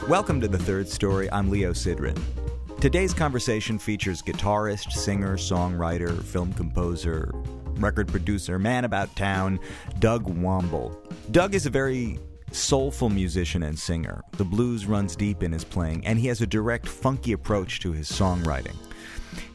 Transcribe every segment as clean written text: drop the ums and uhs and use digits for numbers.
Welcome to The Third Story. I'm Leo Sidran. Today's conversation features guitarist, singer, songwriter, film composer, record producer, man about town, Doug Wamble. Doug is a very soulful musician and singer. The blues runs deep in his playing, and he has a direct, funky approach to his songwriting.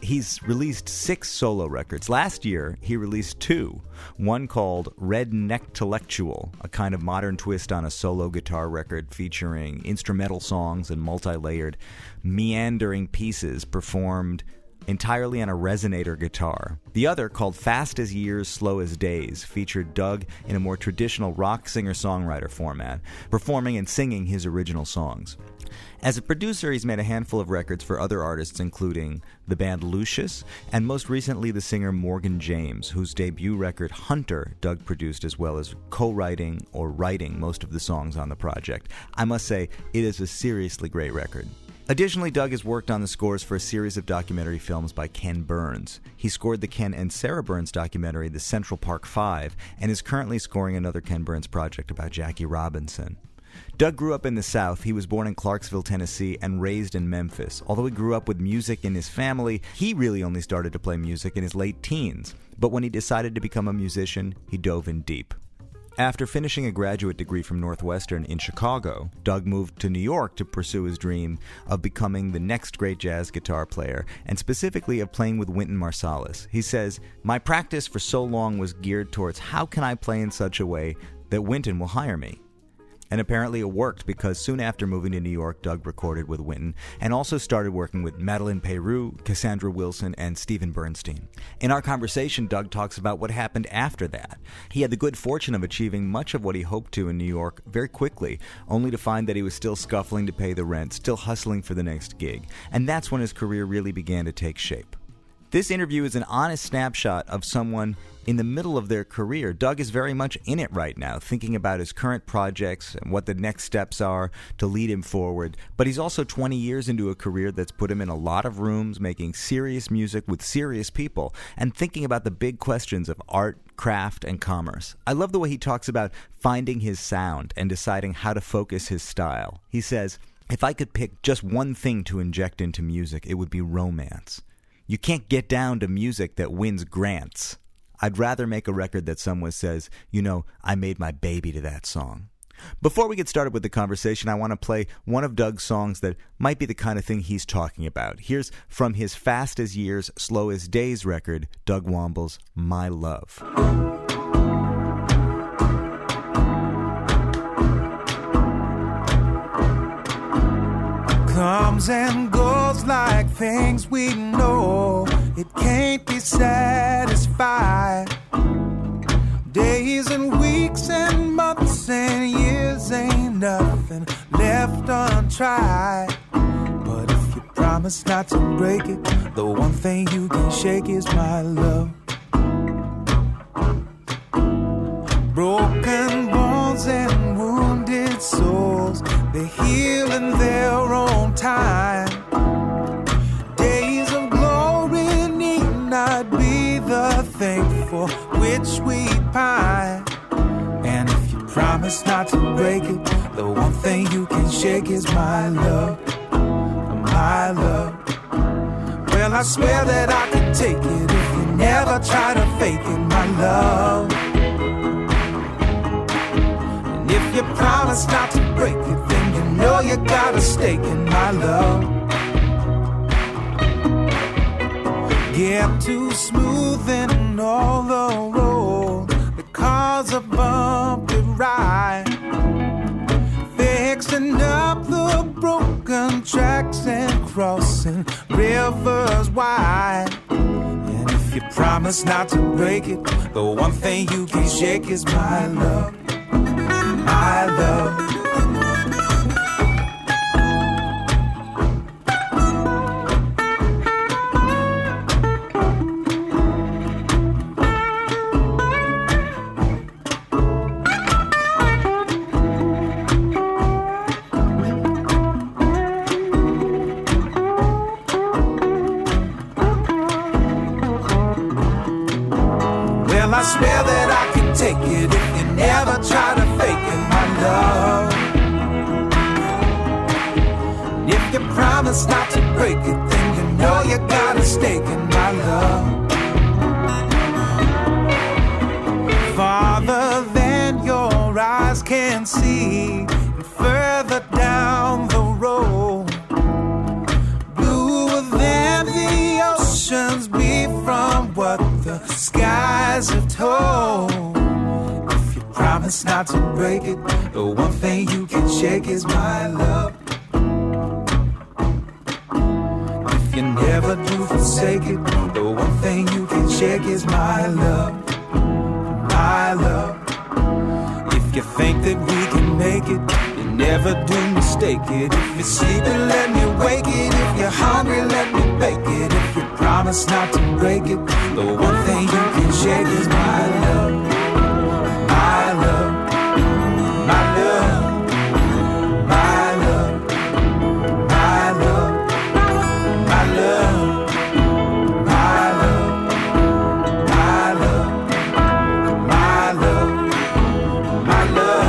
He's released 6 solo records. Last year, he released 2. One called Rednecktellectual, a kind of modern twist on a solo guitar record featuring instrumental songs and multi-layered, meandering pieces performed entirely on a resonator guitar. The other, called Fast as Years, Slow as Days, featured Doug in a more traditional rock singer-songwriter format, performing and singing his original songs. As a producer, he's made a handful of records for other artists, including the band Lucius, and most recently the singer Morgan James, whose debut record Hunter Doug produced, as well as co-writing or writing most of the songs on the project. I must say, it is a seriously great record. Additionally, Doug has worked on the scores for a series of documentary films by Ken Burns. He scored the Ken and Sarah Burns documentary, The Central Park 5, and is currently scoring another Ken Burns project about Jackie Robinson. Doug grew up in the South. He was born in Clarksville, Tennessee, and raised in Memphis. Although he grew up with music in his family, he really only started to play music in his late teens. But when he decided to become a musician, he dove in deep. After finishing a graduate degree from Northwestern in Chicago, Doug moved to New York to pursue his dream of becoming the next great jazz guitar player, and specifically of playing with Wynton Marsalis. He says, "My practice for so long was geared towards how can I play in such a way that Wynton will hire me?" And apparently it worked, because soon after moving to New York, Doug recorded with Wynton and also started working with Madeline Peyroux, Cassandra Wilson, and Steven Bernstein. In our conversation, Doug talks about what happened after that. He had the good fortune of achieving much of what he hoped to in New York very quickly, only to find that he was still scuffling to pay the rent, still hustling for the next gig. And that's when his career really began to take shape. This interview is an honest snapshot of someone in the middle of their career. Doug is very much in it right now, thinking about his current projects and what the next steps are to lead him forward. But he's also 20 years into a career that's put him in a lot of rooms, making serious music with serious people, and thinking about the big questions of art, craft, and commerce. I love the way he talks about finding his sound and deciding how to focus his style. He says, "If I could pick just one thing to inject into music, it would be romance. You can't get down to music that wins grants. I'd rather make a record that someone says, you know, I made my baby to that song." Before we get started with the conversation, I want to play one of Doug's songs that might be the kind of thing he's talking about. Here's from his Fast as Years, Slow as Days record, Doug Wamble's My Love. Comes and goes like things we know. It can't be satisfied. Days and weeks and months and years ain't nothing left untried. But if you promise not to break it, the one thing you can shake is my love. Broken bones and wounded souls, they heal in their own time. Days of glory need not be the thing for which we pine. And if you promise not to break it, the one thing you can shake is my love, my love. Well, I swear that I could take it if you never try to fake it, my love. If you promise not to break it, then you know you got a stake in my love. Get too smooth in all the road that cause a bumpy ride, fixing up the broken tracks and crossing rivers wide. And if you promise not to break it, the one thing you can shake is my love, my love. Well, I swear that I can take it if you never try to fake it, my love. promise not to break it, then you know you got a stake in my love. Farther than your eyes can see, and further down the road, bluer than the oceans be from what the skies have told. If you promise not to break it, the one thing you can shake is my love. If you never do forsake it, the one thing you can shake is my love. My love. If you think that we can make it, you never do mistake it. If you're sleeping, let me wake it. If you're hungry, let me bake it. If you promise not to break it, the one thing you can shake is my love. My love. My love. My love. My love. My love. My love. My love. My love, my love, my love, my love,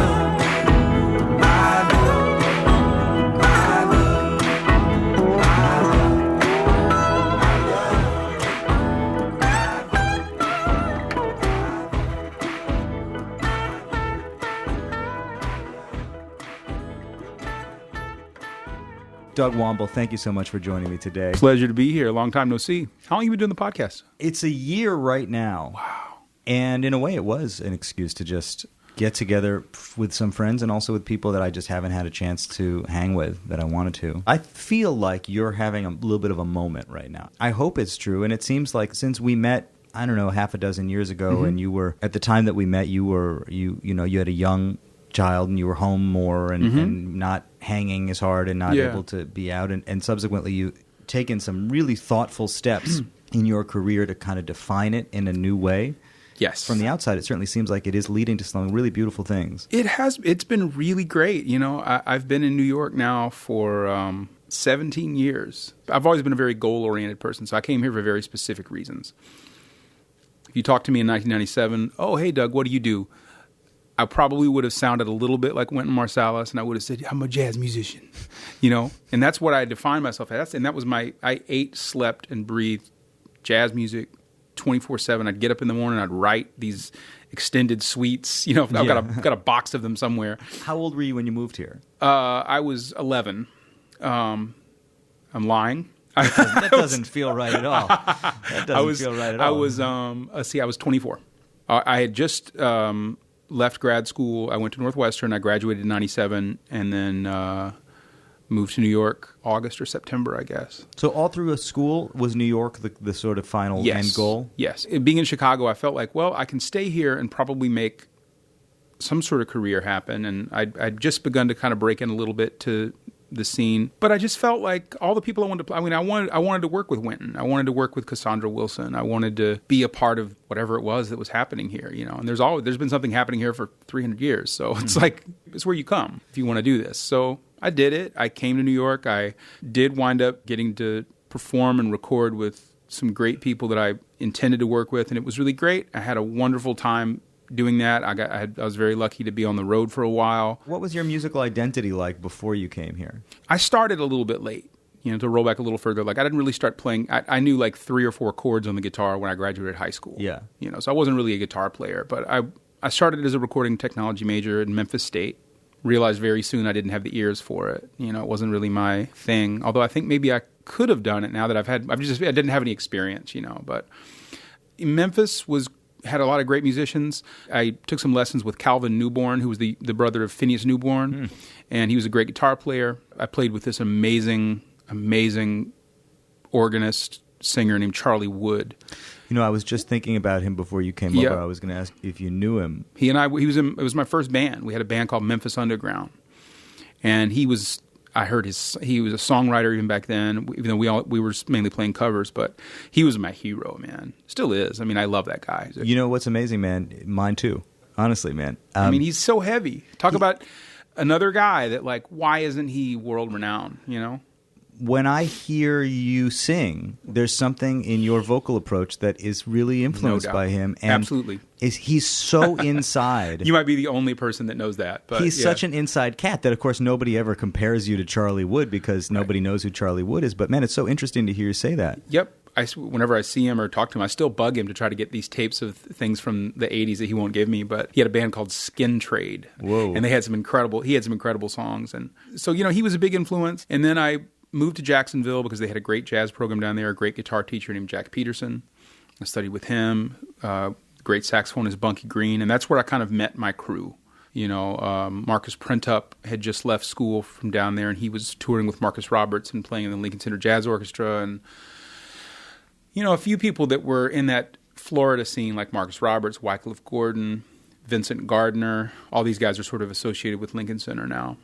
Doug Wamble, thank you so much for joining me today. Pleasure to be here. Long time no see. How long have you been doing the podcast? It's a year right now. Wow. And in a way, it was an excuse to just get together with some friends and also with people that I just haven't had a chance to hang with that I wanted to. I feel like you're having a little bit of a moment right now. I hope it's true. And it seems like since we met, I don't know, half a dozen years ago, and you were, at the time that we met, you had a young child and you were home more and not hanging as hard and not able to be out. And subsequently, you've taken some really thoughtful steps in your career to kind of define it in a new way. Yes. From the outside, it certainly seems like it is leading to some really beautiful things. It has. It's been really great. You know, I've been in New York now for 17 years. I've always been a very goal-oriented person, so I came here for very specific reasons. If you talked to me in 1997, oh, hey, Doug, what do you do? I probably would have sounded a little bit like Wynton Marsalis, and I would have said, I'm a jazz musician, you know? And that's what I defined myself as. And that was I ate, slept, and breathed jazz music 24/7. I'd get up in the morning, I'd write these extended suites. You know, I've got a box of them somewhere. How old were you when you moved here? I was 11. I'm lying. That doesn't feel right at all. That doesn't feel right at all. I was 24. I had just left grad school. I went to Northwestern. I graduated in 97 and then moved to New York August or September, I guess. So all through a school, was New York the sort of final end goal? Yes. Being in Chicago, I felt like, well, I can stay here and probably make some sort of career happen. And I'd just begun to kind of break in a little bit to the scene. But I just felt like all the people I wanted to play, I mean, I wanted to work with Wynton. I wanted to work with Cassandra Wilson. I wanted to be a part of whatever it was that was happening here, you know. And there's been something happening here for 300 years. So it's like, it's where you come if you want to do this. So I did it. I came to New York. I did wind up getting to perform and record with some great people that I intended to work with, and it was really great. I had a wonderful time doing that. I was very lucky to be on the road for a while. What was your musical identity like before you came here? I started a little bit late. You know, to roll back a little further, like I didn't really start playing. I knew like 3 or 4 chords on the guitar when I graduated high school. Yeah. You know, so I wasn't really a guitar player, but I started as a recording technology major in Memphis State. Realized very soon I didn't have the ears for it. You know, it wasn't really my thing. Although I think maybe I could have done it now that I didn't have any experience, you know. But Memphis had a lot of great musicians. I took some lessons with Calvin Newborn, who was the brother of Phineas Newborn, and he was a great guitar player. I played with this amazing organist singer named Charlie Wood. You know, I was just thinking about him before you came over. I was going to ask if you knew him. It was my first band. We had a band called Memphis Underground, and he was a songwriter even back then. Even though we were mainly playing covers, but he was my hero, man. Still is. I mean, I love that guy. You know what's amazing, man? Mine too. Honestly, man. I mean, he's so heavy. Talk about another guy that, like, why isn't he world renowned? You know. when I hear you sing, there's something in your vocal approach that is really influenced by him. And absolutely. He's so inside. You might be the only person that knows that. But he's such an inside cat that, of course, nobody ever compares you to Charlie Wood because nobody knows who Charlie Wood is. But, man, it's so interesting to hear you say that. Yep. Whenever I see him or talk to him, I still bug him to try to get these tapes of things from the 80s that he won't give me. But he had a band called Skin Trade. Whoa. And he had some incredible songs. And so, he was a big influence. And then I moved to Jacksonville because they had a great jazz program down there, a great guitar teacher named Jack Peterson. I studied with him. Great saxophonist Bunky Green, and that's where I kind of met my crew. Marcus Printup had just left school from down there, and he was touring with Marcus Roberts and playing in the Lincoln Center Jazz Orchestra. And, a few people that were in that Florida scene, like Marcus Roberts, Wycliffe Gordon, Vincent Gardner, all these guys are sort of associated with Lincoln Center now,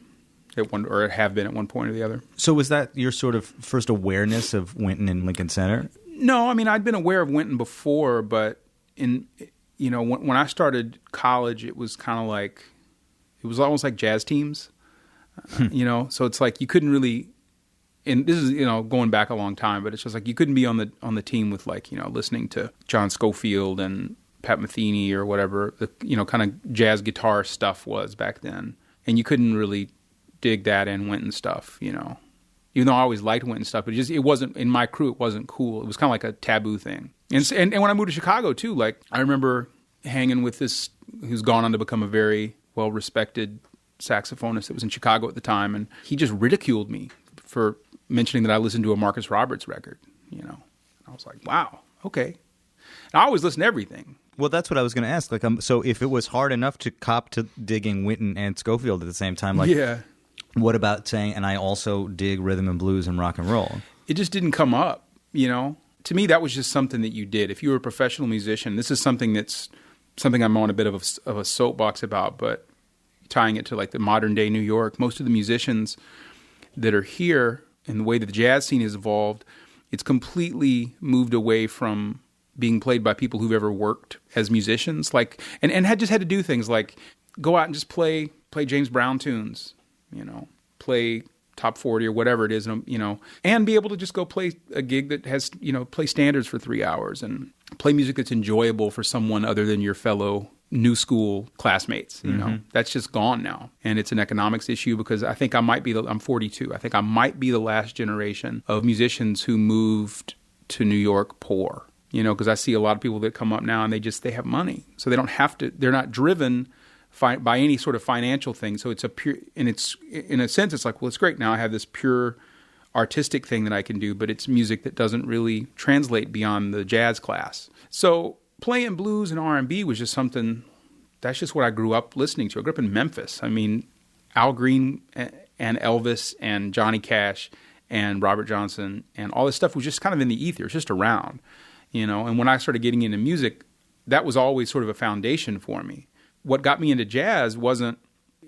or have been at one point or the other. So was that your sort of first awareness of Wynton and Lincoln Center? No, I'd been aware of Wynton before, but when I started college, it was kind of like, it was almost like jazz teams, so it's like you couldn't really, and this is, going back a long time, but it's just like you couldn't be on the team with like, listening to John Scofield and Pat Metheny or whatever, the, kind of jazz guitar stuff was back then. And you couldn't really dig that in Wynton stuff, Even though I always liked Wynton stuff, but it wasn't, in my crew, it wasn't cool. It was kind of like a taboo thing. And when I moved to Chicago, too, like, I remember hanging with this, who's gone on to become a very well-respected saxophonist that was in Chicago at the time, and he just ridiculed me for mentioning that I listened to a Marcus Roberts record, And I was like, wow, okay. And I always listen to everything. Well, that's what I was going to ask. Like, so if it was hard enough to cop to digging Wynton and Scofield at the same time, like, yeah. What about saying, and I also dig rhythm and blues and rock and roll? It just didn't come up, To me, that was just something that you did. If you were a professional musician, this is something I'm on a bit of a soapbox about, but tying it to like the modern day New York, most of the musicians that are here and the way that the jazz scene has evolved, it's completely moved away from being played by people who've ever worked as musicians, like, and had just had to do things like go out and just play James Brown tunes, play top 40 or whatever it is, and be able to just go play a gig that has, play standards for 3 hours and play music that's enjoyable for someone other than your fellow new school classmates. That's just gone now. And it's an economics issue because I think I'm 42. I think I might be the last generation of musicians who moved to New York poor, because I see a lot of people that come up now and they have money. So they don't have to, they're not driven by any sort of financial thing. So it's a pure, and it's, in a sense, it's like, well, it's great. Now I have this pure artistic thing that I can do, but it's music that doesn't really translate beyond the jazz class. So playing blues and R&B was just something, that's just what I grew up listening to. I grew up in Memphis. Al Green and Elvis and Johnny Cash and Robert Johnson and all this stuff was just kind of in the ether. It's just around, And when I started getting into music, that was always sort of a foundation for me. What got me into jazz wasn't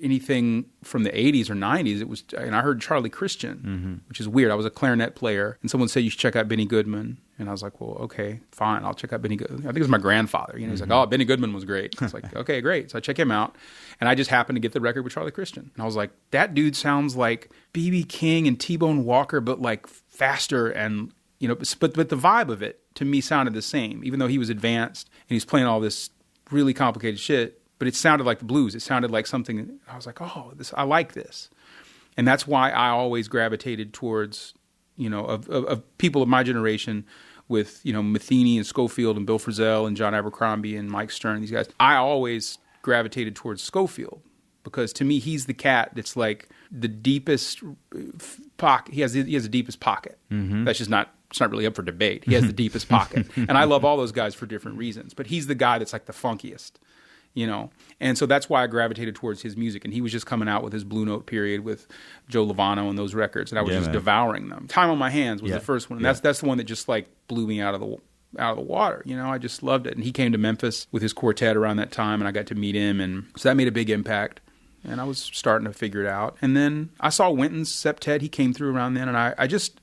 anything from the 80s or 90s. It was, and I heard Charlie Christian, which is weird. I was a clarinet player, and someone said you should check out Benny Goodman, and I was like, well, okay, fine, I'll check out Benny Goodman. I think it was my grandfather. He's like, oh, Benny Goodman was great. I was like, okay, great. So I check him out, and I just happened to get the record with Charlie Christian, and I was like, that dude sounds like B.B. King and T-Bone Walker, but like faster, and but the vibe of it to me sounded the same, even though he was advanced and he's playing all this really complicated shit. But it sounded like the blues. It sounded like something. I was like, oh, I like this. And that's why I always gravitated towards, of people of my generation with, Metheny and Scofield and Bill Frisell and John Abercrombie and Mike Stern, these guys. I always gravitated towards Scofield because to me, he's the cat that's like the deepest pocket. He has the deepest pocket. That's just not, it's not really up for debate. He has the deepest pocket. And I love all those guys for different reasons. But he's the guy that's like the funkiest. And so that's why I gravitated towards his music. And he was just coming out with his Blue Note period with Joe Lovano and those records, and I was just devouring them. Time on My Hands was the first one, and that's the one that just like blew me out of the water. I just loved it. And he came to Memphis with his quartet around that time, and I got to meet him, and so that made a big impact. And I was starting to figure it out. And then I saw Wynton's Septet. He came through around then, and I just,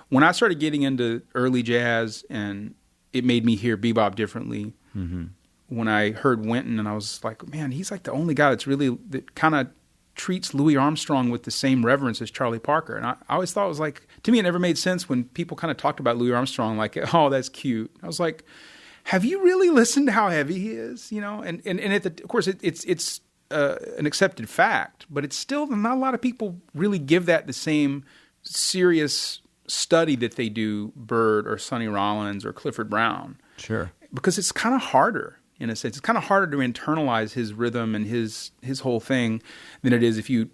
when I started getting into early jazz, and it made me hear bebop differently. When I heard Wynton, and I was like, man, he's like the only guy that kind of treats Louis Armstrong with the same reverence as Charlie Parker. And I always thought it was like, to me, it never made sense when people kind of talked about Louis Armstrong like, oh, that's cute. I was like, have you really listened to how heavy he is? You know, and of course, it's an accepted fact, but it's still not a lot of people really give that the same serious study that they do Bird or Sonny Rollins or Clifford Brown. Sure. Because it's kind of harder. In a sense, it's kind of harder to internalize his rhythm and his whole thing than it is if you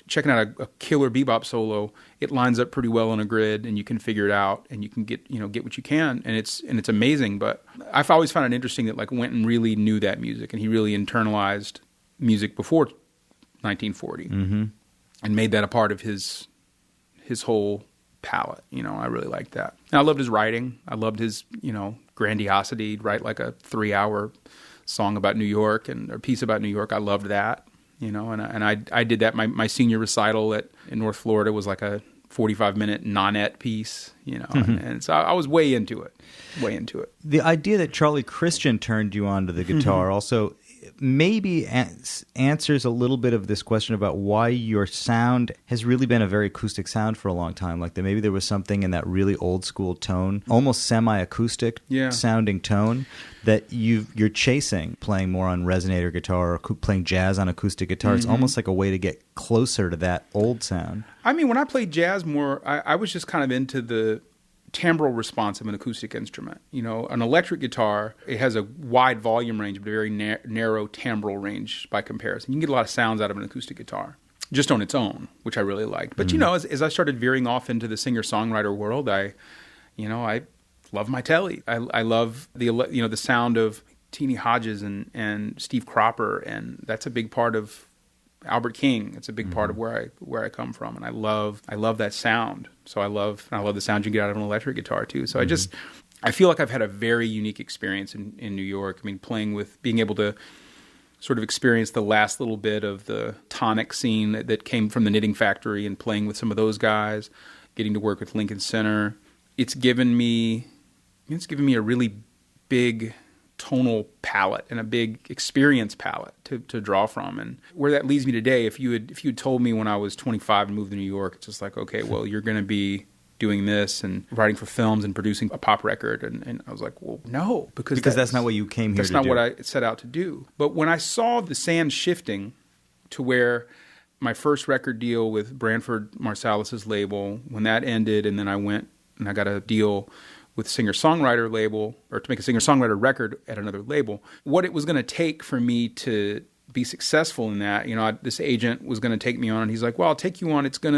checking out a killer bebop solo. It lines up pretty well on a grid, and you can figure it out, and you can get what you can, and it's amazing. But I've always found it interesting that like Wynton really knew that music, and he really internalized music before 1940, and made that a part of his whole palette. I really liked that. And I loved his writing. I loved his grandiosity. He'd write like a 3-hour song about New York and a piece about New York. I loved that, and I did that. My senior recital in North Florida was like a 45-minute nonette piece, and so I was way into it. The idea that Charlie Christian turned you on to the guitar also maybe answers a little bit of this question about why your sound has really been a very acoustic sound for a long time. Like maybe there was something in that really old school tone, almost semi-acoustic sounding tone that you're chasing, playing more on resonator guitar or playing jazz on acoustic guitar. It's almost like a way to get closer to that old sound. I mean, when I played jazz more, I was just kind of into the timbral response of an acoustic instrument. An electric guitar, it has a wide volume range, but a very narrow timbral range by comparison. You can get a lot of sounds out of an acoustic guitar, just on its own, which I really liked. But, as I started veering off into the singer-songwriter world, I love my telly. I love the sound of Teenie Hodges and Steve Cropper, and that's a big part of Albert King. It's a big part of where I come from, and I love that sound. So I love the sound you get out of an electric guitar too. So I feel like I've had a very unique experience in New York. I mean, being able to sort of experience the last little bit of the tonic scene that came from the Knitting Factory and playing with some of those guys, getting to work with Lincoln Center. It's given me a really big tonal palette and a big experience palette to draw from. And where that leads me today, if you had told me when I was 25 and moved to New York, it's just like, okay, well, you're going to be doing this and writing for films and producing a pop record. And I was like, well, no, because that's not what you came here to do. That's not what I set out to do. But when I saw the sand shifting to where my first record deal with Wynton Marsalis' label, when that ended, and then I went and I got a deal with a singer-songwriter label, or to make a singer-songwriter record at another label, what it was going to take for me to be successful in that, this agent was going to take me on, and he's like, well, I'll take you on. It's going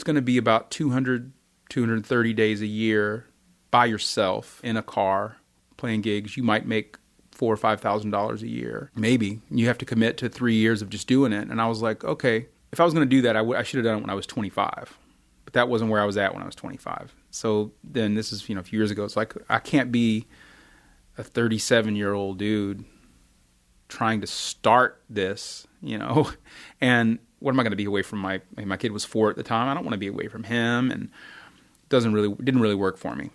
to be about 230 days a year by yourself in a car playing gigs. You might make $4,000 or $5,000 a year. Maybe. You have to commit to 3 years of just doing it. And I was like, okay, if I was going to do that, I should have done it when I was 25. But that wasn't where I was at when I was 25. So then this is, a few years ago. It's like, I can't be a 37-year-old dude trying to start this, and what am I going to be away from my kid was 4 at the time. I don't want to be away from him, and didn't really work for me.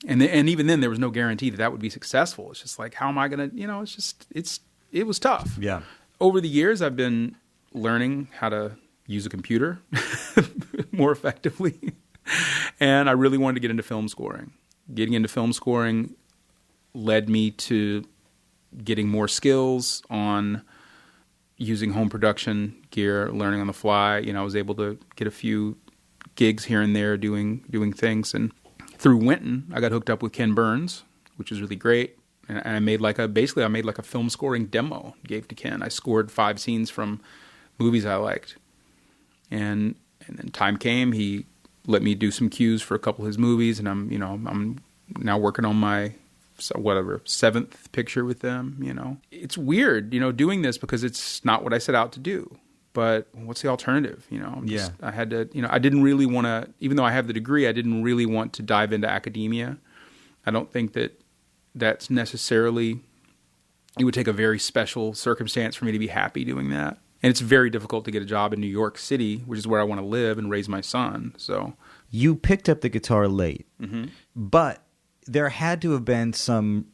And even then there was no guarantee that would be successful. It's just like, how am I going to, it was tough. Yeah. Over the years, I've been learning how to use a computer more effectively. And I really wanted to get into film scoring. Getting into film scoring led me to getting more skills on using home production gear, learning on the fly. I was able to get a few gigs here and there doing things. And through Wynton, I got hooked up with Ken Burns, which was really great. And I made like a film scoring demo, gave to Ken. I scored 5 scenes from movies I liked. And then time came, he let me do some cues for a couple of his movies, and I'm now working on my 7th picture with them. It's weird, doing this because it's not what I set out to do. But what's the alternative? I had to, I didn't really want to, even though I have the degree, I didn't really want to dive into academia. I don't think that's necessarily, it would take a very special circumstance for me to be happy doing that. And it's very difficult to get a job in New York City, which is where I want to live and raise my son. So you picked up the guitar late, but there had to have been some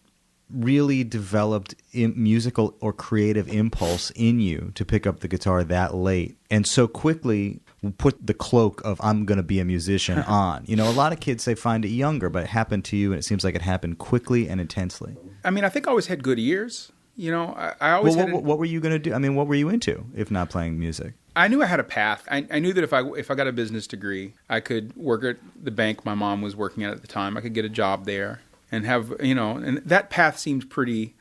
really developed musical or creative impulse in you to pick up the guitar that late and so quickly put the cloak of I'm going to be a musician on? You know, a lot of kids say find it younger, but it happened to you, and it seems like it happened quickly and intensely. I mean, I think I always had good ears. You know, I always had... What were you going to do? I mean, what were you into, if not playing music? I knew I had a path. I knew that if I got a business degree, I could work at the bank my mom was working at the time. I could get a job there and have, you know, and that path seemed pretty...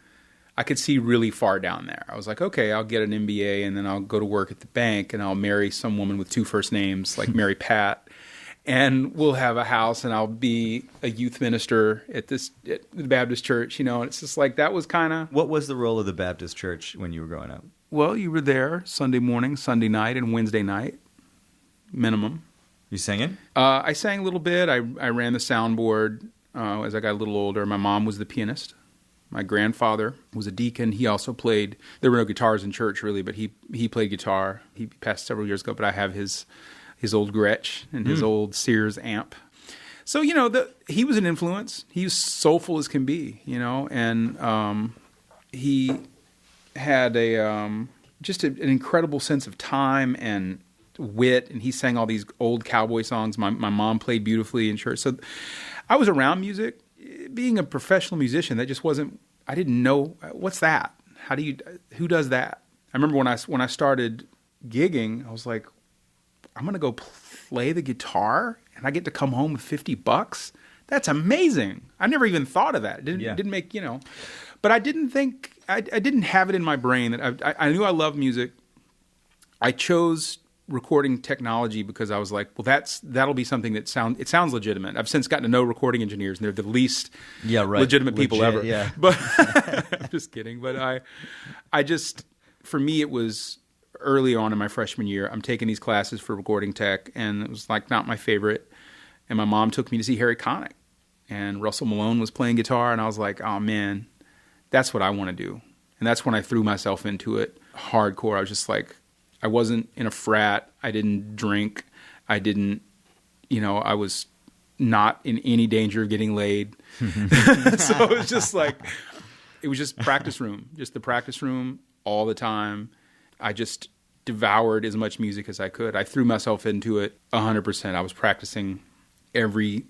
I could see really far down there. I was like, okay, I'll get an MBA and then I'll go to work at the bank and I'll marry some woman with 2 first names, like Mary Pat, and we'll have a house and I'll be a youth minister at the Baptist church, you know. And it's just like, that was kind of... What was the role of the Baptist church when you were growing up? Well, you were there Sunday morning, Sunday night, and Wednesday night, minimum. You singing? I sang a little bit. I ran the soundboard as I got a little older. My mom was the pianist. My grandfather was a deacon. He also played. There were no guitars in church, really, but he played guitar. He passed several years ago, but I have his old Gretsch and his old Sears amp. So, you know, he was an influence. He was soulful as can be, you know, and he had just an incredible sense of time and wit, and he sang all these old cowboy songs. My mom played beautifully in church. So I was around music. Being a professional musician, that just wasn't, I didn't know, what's that? Who does that? I remember when I started gigging, I was like, I'm going to go play the guitar and I get to come home with $50. That's amazing. I never even thought of that. It didn't make, you know, but I didn't think, I didn't have it in my brain that I knew I loved music. I chose recording technology because I was like, well, that'll be something that sounds legitimate. I've since gotten to know recording engineers, and they're the least legitimate people ever. Yeah. But I'm just kidding. But I just, for me, it was early on in my freshman year. I'm taking these classes for recording tech, and it was like not my favorite. And my mom took me to see Harry Connick, and Russell Malone was playing guitar, and I was like, oh man, that's what I want to do. And that's when I threw myself into it hardcore. I was just like, I wasn't in a frat. I didn't drink. I didn't, you know, I was not in any danger of getting laid. So it was just like, it was just practice room, just the practice room all the time. I just devoured as much music as I could. I threw myself into it 100%. I was practicing every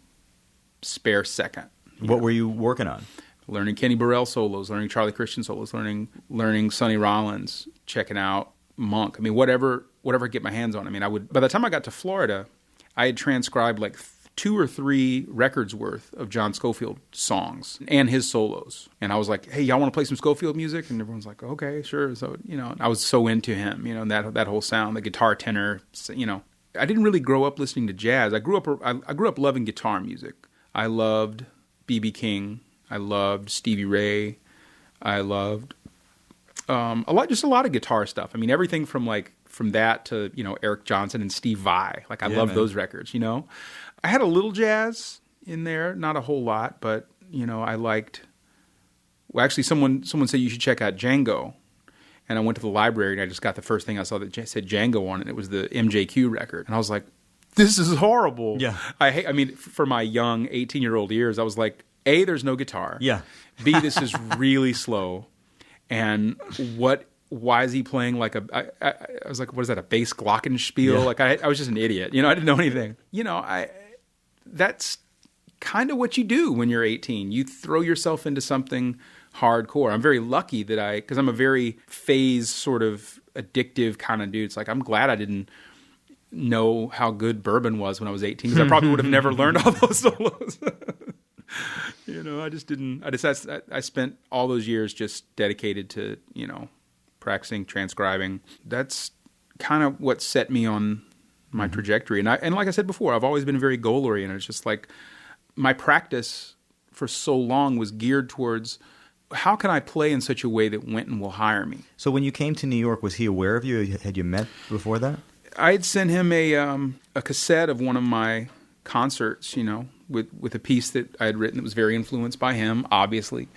spare second. What were you working on? Learning Kenny Burrell solos, learning Charlie Christian solos, learning Sonny Rollins, checking out Monk. I mean, whatever I get my hands on. I mean, by the time I got to Florida, I had transcribed like 2 or 3 records worth of John Scofield songs and his solos. And I was like, hey, y'all want to play some Scofield music? And everyone's like, okay, sure. So, you know, I was so into him, you know, and that whole sound, the guitar tenor, you know. I didn't really grow up listening to jazz. I grew up loving guitar music. I loved B.B. King. I loved Stevie Ray. I loved a lot of guitar stuff. I mean, everything from that to, you know, Eric Johnson and Steve Vai. Like, I loved those records, you know. I had a little jazz in there, not a whole lot, but, you know, I liked... Well, actually, someone said you should check out Django. And I went to the library, and I just got the first thing I saw that said Django on it. It was the MJQ record. And I was like, this is horrible. Yeah. I mean, for my young 18-year-old ears, I was like, A, there's no guitar. Yeah. B, this is really slow. And why is he playing like I was like, what is that, a bass glockenspiel? Yeah. Like, I was just an idiot. You know, I didn't know anything. You know, that's kind of what you do when you're 18. You throw yourself into something hardcore. I'm very lucky that because I'm a very phase sort of addictive kind of dude. It's like, I'm glad I didn't know how good bourbon was when I was 18, because I probably would have never learned all those solos. You know, I spent all those years just dedicated to, you know, practicing, transcribing. That's kind of what set me on my trajectory. And like I said before, I've always been very goal oriented. It's just like my practice for so long was geared towards, how can I play in such a way that Wynton will hire me? So when you came to New York, was he aware of you? Had you met before that? I had sent him a cassette of one of my concerts, you know, with a piece that I had written that was very influenced by him, obviously.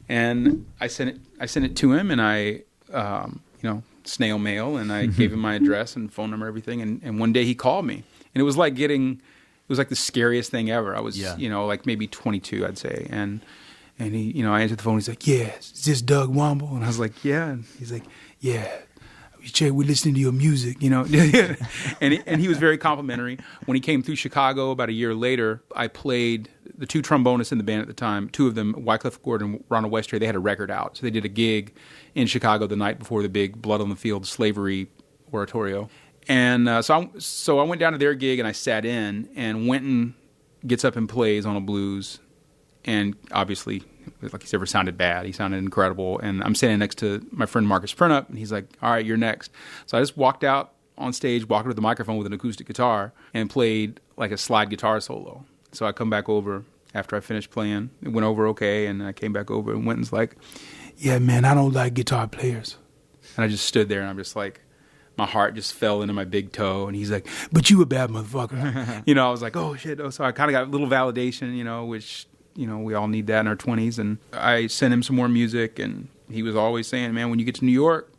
And I sent it to him, and I, you know, snail mail, and I gave him my address and phone number, everything. And one day he called me, and it was like the scariest thing ever. I was, you know, like maybe 22, I'd say. And And I answered the phone. He's like, yeah, is this Doug Wamble? And I was like, yeah. And he's like, yeah. We're listening to your music, and he was very complimentary. When he came through Chicago about a year later, I played the two trombonists in the band at the time. Two of them, Wycliffe Gordon and Ronald Westray, they had a record out. So they did a gig in Chicago the night before the big Blood on the Field slavery oratorio. And so I went down to their gig and I sat in, and Wynton gets up and plays on a blues, and obviously, like he's ever sounded bad. He sounded incredible. And I'm standing next to my friend Marcus Prennup, and he's like, all right, you're next. So I just walked out on stage, walked with the microphone with an acoustic guitar, and played like a slide guitar solo. So I come back over after I finished playing. It went over okay, and I came back over, and Wynton's like, yeah, man, I don't like guitar players. And I just stood there, and I'm just like, my heart just fell into my big toe. And he's like, but you a bad motherfucker. I was like, oh, shit. So I kind of got a little validation, which... we all need that in our 20s. And I sent him some more music, and he was always saying, man, when you get to New York,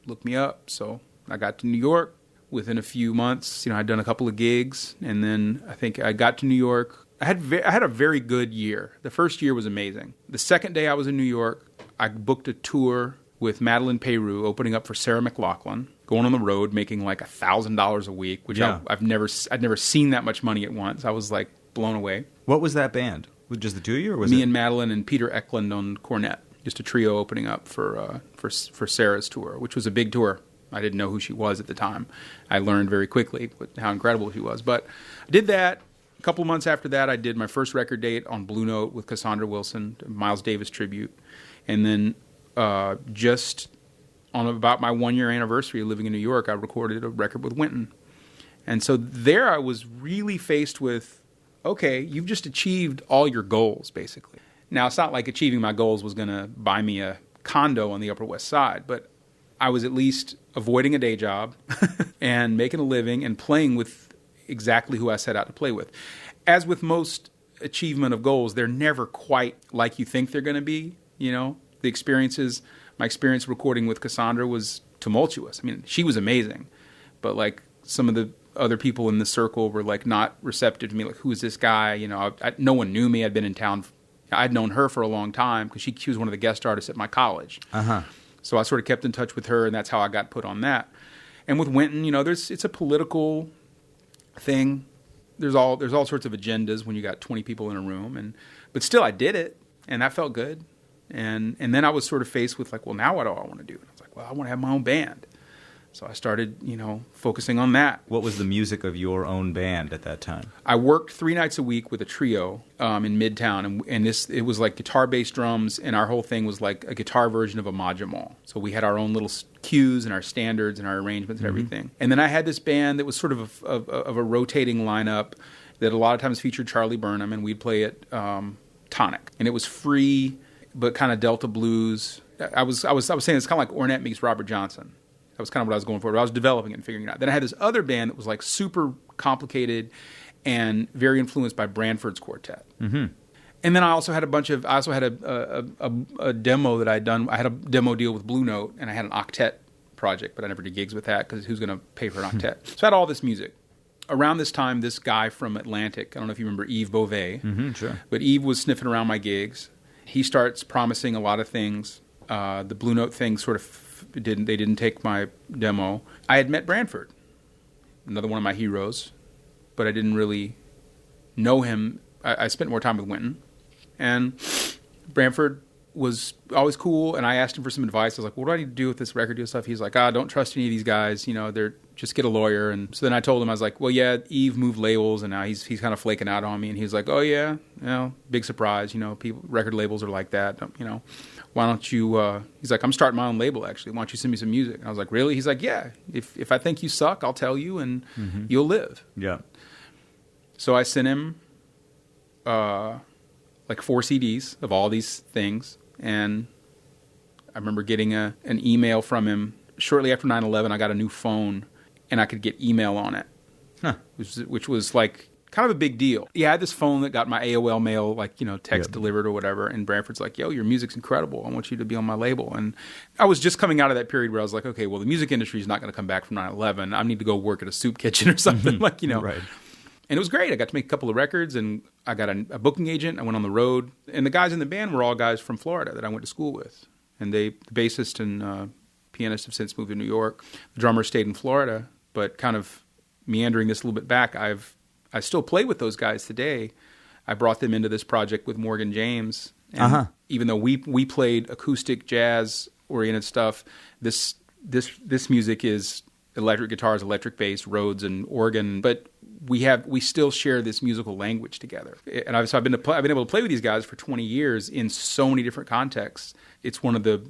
look me up. So I got to New York. Within a few months, I'd done a couple of gigs, and then I think I got to New York. I had a very good year. The first year was amazing. The second day I was in New York, I booked a tour with Madeline Peyroux, opening up for Sarah McLachlan, going on the road, making like $1,000 a week, which I'd never seen that much money at once. I was like blown away. What was that band? Just the two of you, or was me and Madeline and Peter Eklund on cornet? Just a trio opening up for Sarah's tour, which was a big tour. I didn't know who she was at the time. I learned very quickly how incredible she was. But I did that. A couple of months after that, I did my first record date on Blue Note with Cassandra Wilson, Miles Davis tribute. And then just on about my 1-year anniversary of living in New York, I recorded a record with Wynton. And so there I was really faced with, okay, you've just achieved all your goals, basically. Now, it's not like achieving my goals was going to buy me a condo on the Upper West Side, but I was at least avoiding a day job and making a living and playing with exactly who I set out to play with. As with most achievement of goals, they're never quite like you think they're going to be, my experience recording with Cassandra was tumultuous. I mean, she was amazing, but like some of the other people in the circle were like not receptive to me. Like, who is this guy? No one knew me. I'd been in town. I'd known her for a long time because she was one of the guest artists at my college. Uh-huh. So I sort of kept in touch with her, and that's how I got put on that. And with Wynton, it's a political thing. There's all sorts of agendas when you got 20 people in a room, but still I did it, and that felt good. And then I was sort of faced with like, well, now what do I want to do? And I was like, well, I want to have my own band. So I started, focusing on that. What was the music of your own band at that time? I worked 3 nights a week with a trio in Midtown, and it was like guitar, bass, drums, and our whole thing was like a guitar version of a Majamol. So we had our own little cues and our standards and our arrangements and everything. And then I had this band that was sort of a rotating lineup that a lot of times featured Charlie Burnham, and we'd play at Tonic. And it was free, but kind of Delta blues. I was saying it's kind of like Ornette meets Robert Johnson. That was kind of what I was going for. But I was developing it and figuring it out. Then I had this other band that was like super complicated and very influenced by Branford's quartet. Mm-hmm. And then I also had a demo that I'd done. I had a demo deal with Blue Note, and I had an octet project, but I never did gigs with that because who's going to pay for an octet? So I had all this music. Around this time, this guy from Atlantic, I don't know if you remember Yves Beauvais, sure. But Yves was sniffing around my gigs. He starts promising a lot of things. The Blue Note thing sort of didn't take my demo. I had met Branford, another one of my heroes, but I didn't really know him. I spent more time with Wynton, and Branford was always cool, and I asked him for some advice. I was like, what do I need to do with this record deal stuff? He's like, don't trust any of these guys, just get a lawyer. And so then I told him, I was like, well, yeah, Yves moved labels, and now he's kind of flaking out on me. And he was like, oh yeah, big surprise, people, record labels are like that, why don't you, he's like, I'm starting my own label, actually. Why don't you send me some music? And I was like, really? He's like, yeah, if I think you suck, I'll tell you, and you'll live. Yeah. So I sent him like 4 CDs of all these things, and I remember getting an email from him. Shortly after 9/11, I got a new phone, and I could get email on it, which was like kind of a big deal. Yeah, I had this phone that got my AOL mail, text delivered or whatever, and Branford's like, yo, your music's incredible. I want you to be on my label. And I was just coming out of that period where I was like, okay, well, the music industry is not going to come back from 9/11. I need to go work at a soup kitchen or something, Right. And it was great. I got to make a couple of records, and I got a booking agent. I went on the road. And the guys in the band were all guys from Florida that I went to school with. And the bassist and pianist have since moved to New York. The drummer stayed in Florida, but kind of meandering this a little bit back, I still play with those guys today. I brought them into this project with Morgan James. And even though we played acoustic jazz-oriented stuff, this music is electric guitars, electric bass, Rhodes, and organ. But we still share this musical language together. And I've been able to play with these guys for 20 years in so many different contexts. It's one of the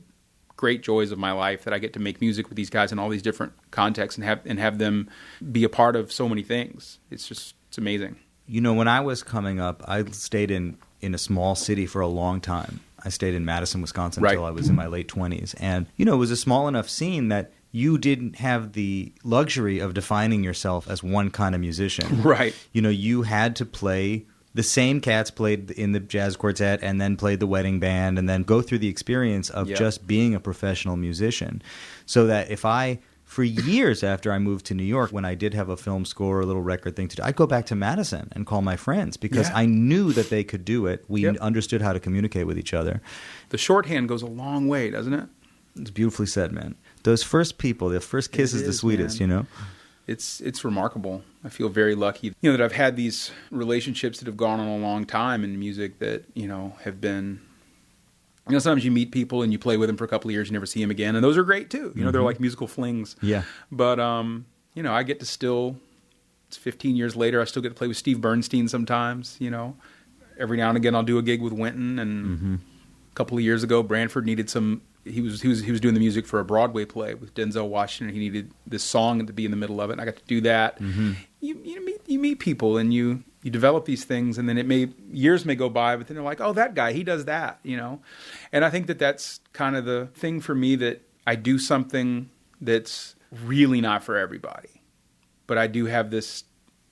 great joys of my life that I get to make music with these guys in all these different contexts and have them be a part of so many things. It's amazing. You know, when I was coming up, I stayed in a small city for a long time. I stayed in Madison, Wisconsin until I was in my late 20s. And, you know, it was a small enough scene that you didn't have the luxury of defining yourself as one kind of musician. Right. You know, you had to play the same cats played in the jazz quartet and then played the wedding band and then go through the experience of just being a professional musician. So that for years after I moved to New York, when I did have a film score or a little record thing to do, I'd go back to Madison and call my friends because I knew that they could do it. We understood how to communicate with each other. The shorthand goes a long way, doesn't it? It's beautifully said, man. Those first people, the first kiss is the sweetest, man. You know? It's remarkable. I feel very lucky, you know, that I've had these relationships that have gone on a long time in music that, you know, have been, you know, sometimes you meet people and you play with them for a couple of years, you never see them again, and those are great too. You know, they're like musical flings. Yeah. But, you know, I get to it's 15 years later, I still get to play with Steve Bernstein sometimes, you know. Every now and again I'll do a gig with Wynton, and a couple of years ago, Branford needed he was doing the music for a Broadway play with Denzel Washington. He needed this song to be in the middle of it, and I got to do that. You meet people, and you develop these things, and then years may go by, but then they're like, oh, that guy, he does that, you know. And I think that's kind of the thing for me, that I do something that's really not for everybody, but I do have this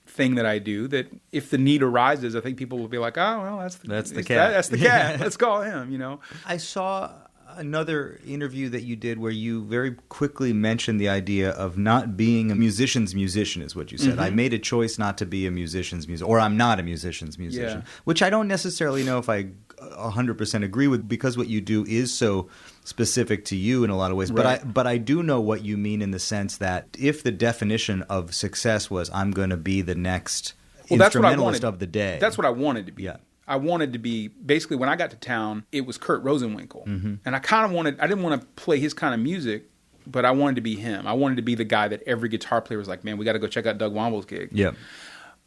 thing that I do that if the need arises, I think people will be like, oh, well, that's the cat. That's the cat. Let's call him, you know. I saw another interview that you did where you very quickly mentioned the idea of not being a musician's musician, is what you said. I made a choice not to be a musician's musician, or I'm not a musician's musician, which I don't necessarily know if I 100% agree with, because what you do is so specific to you in a lot of ways. Right. But I do know what you mean in the sense that if the definition of success was I'm going to be the next instrumentalist of the day. That's what I wanted to be. Yeah. I wanted to be, basically when I got to town, it was Kurt Rosenwinkel. And I didn't want to play his kind of music, but I wanted to be him. I wanted to be the guy that every guitar player was like, man, we got to go check out Doug Wamble's gig. Yeah.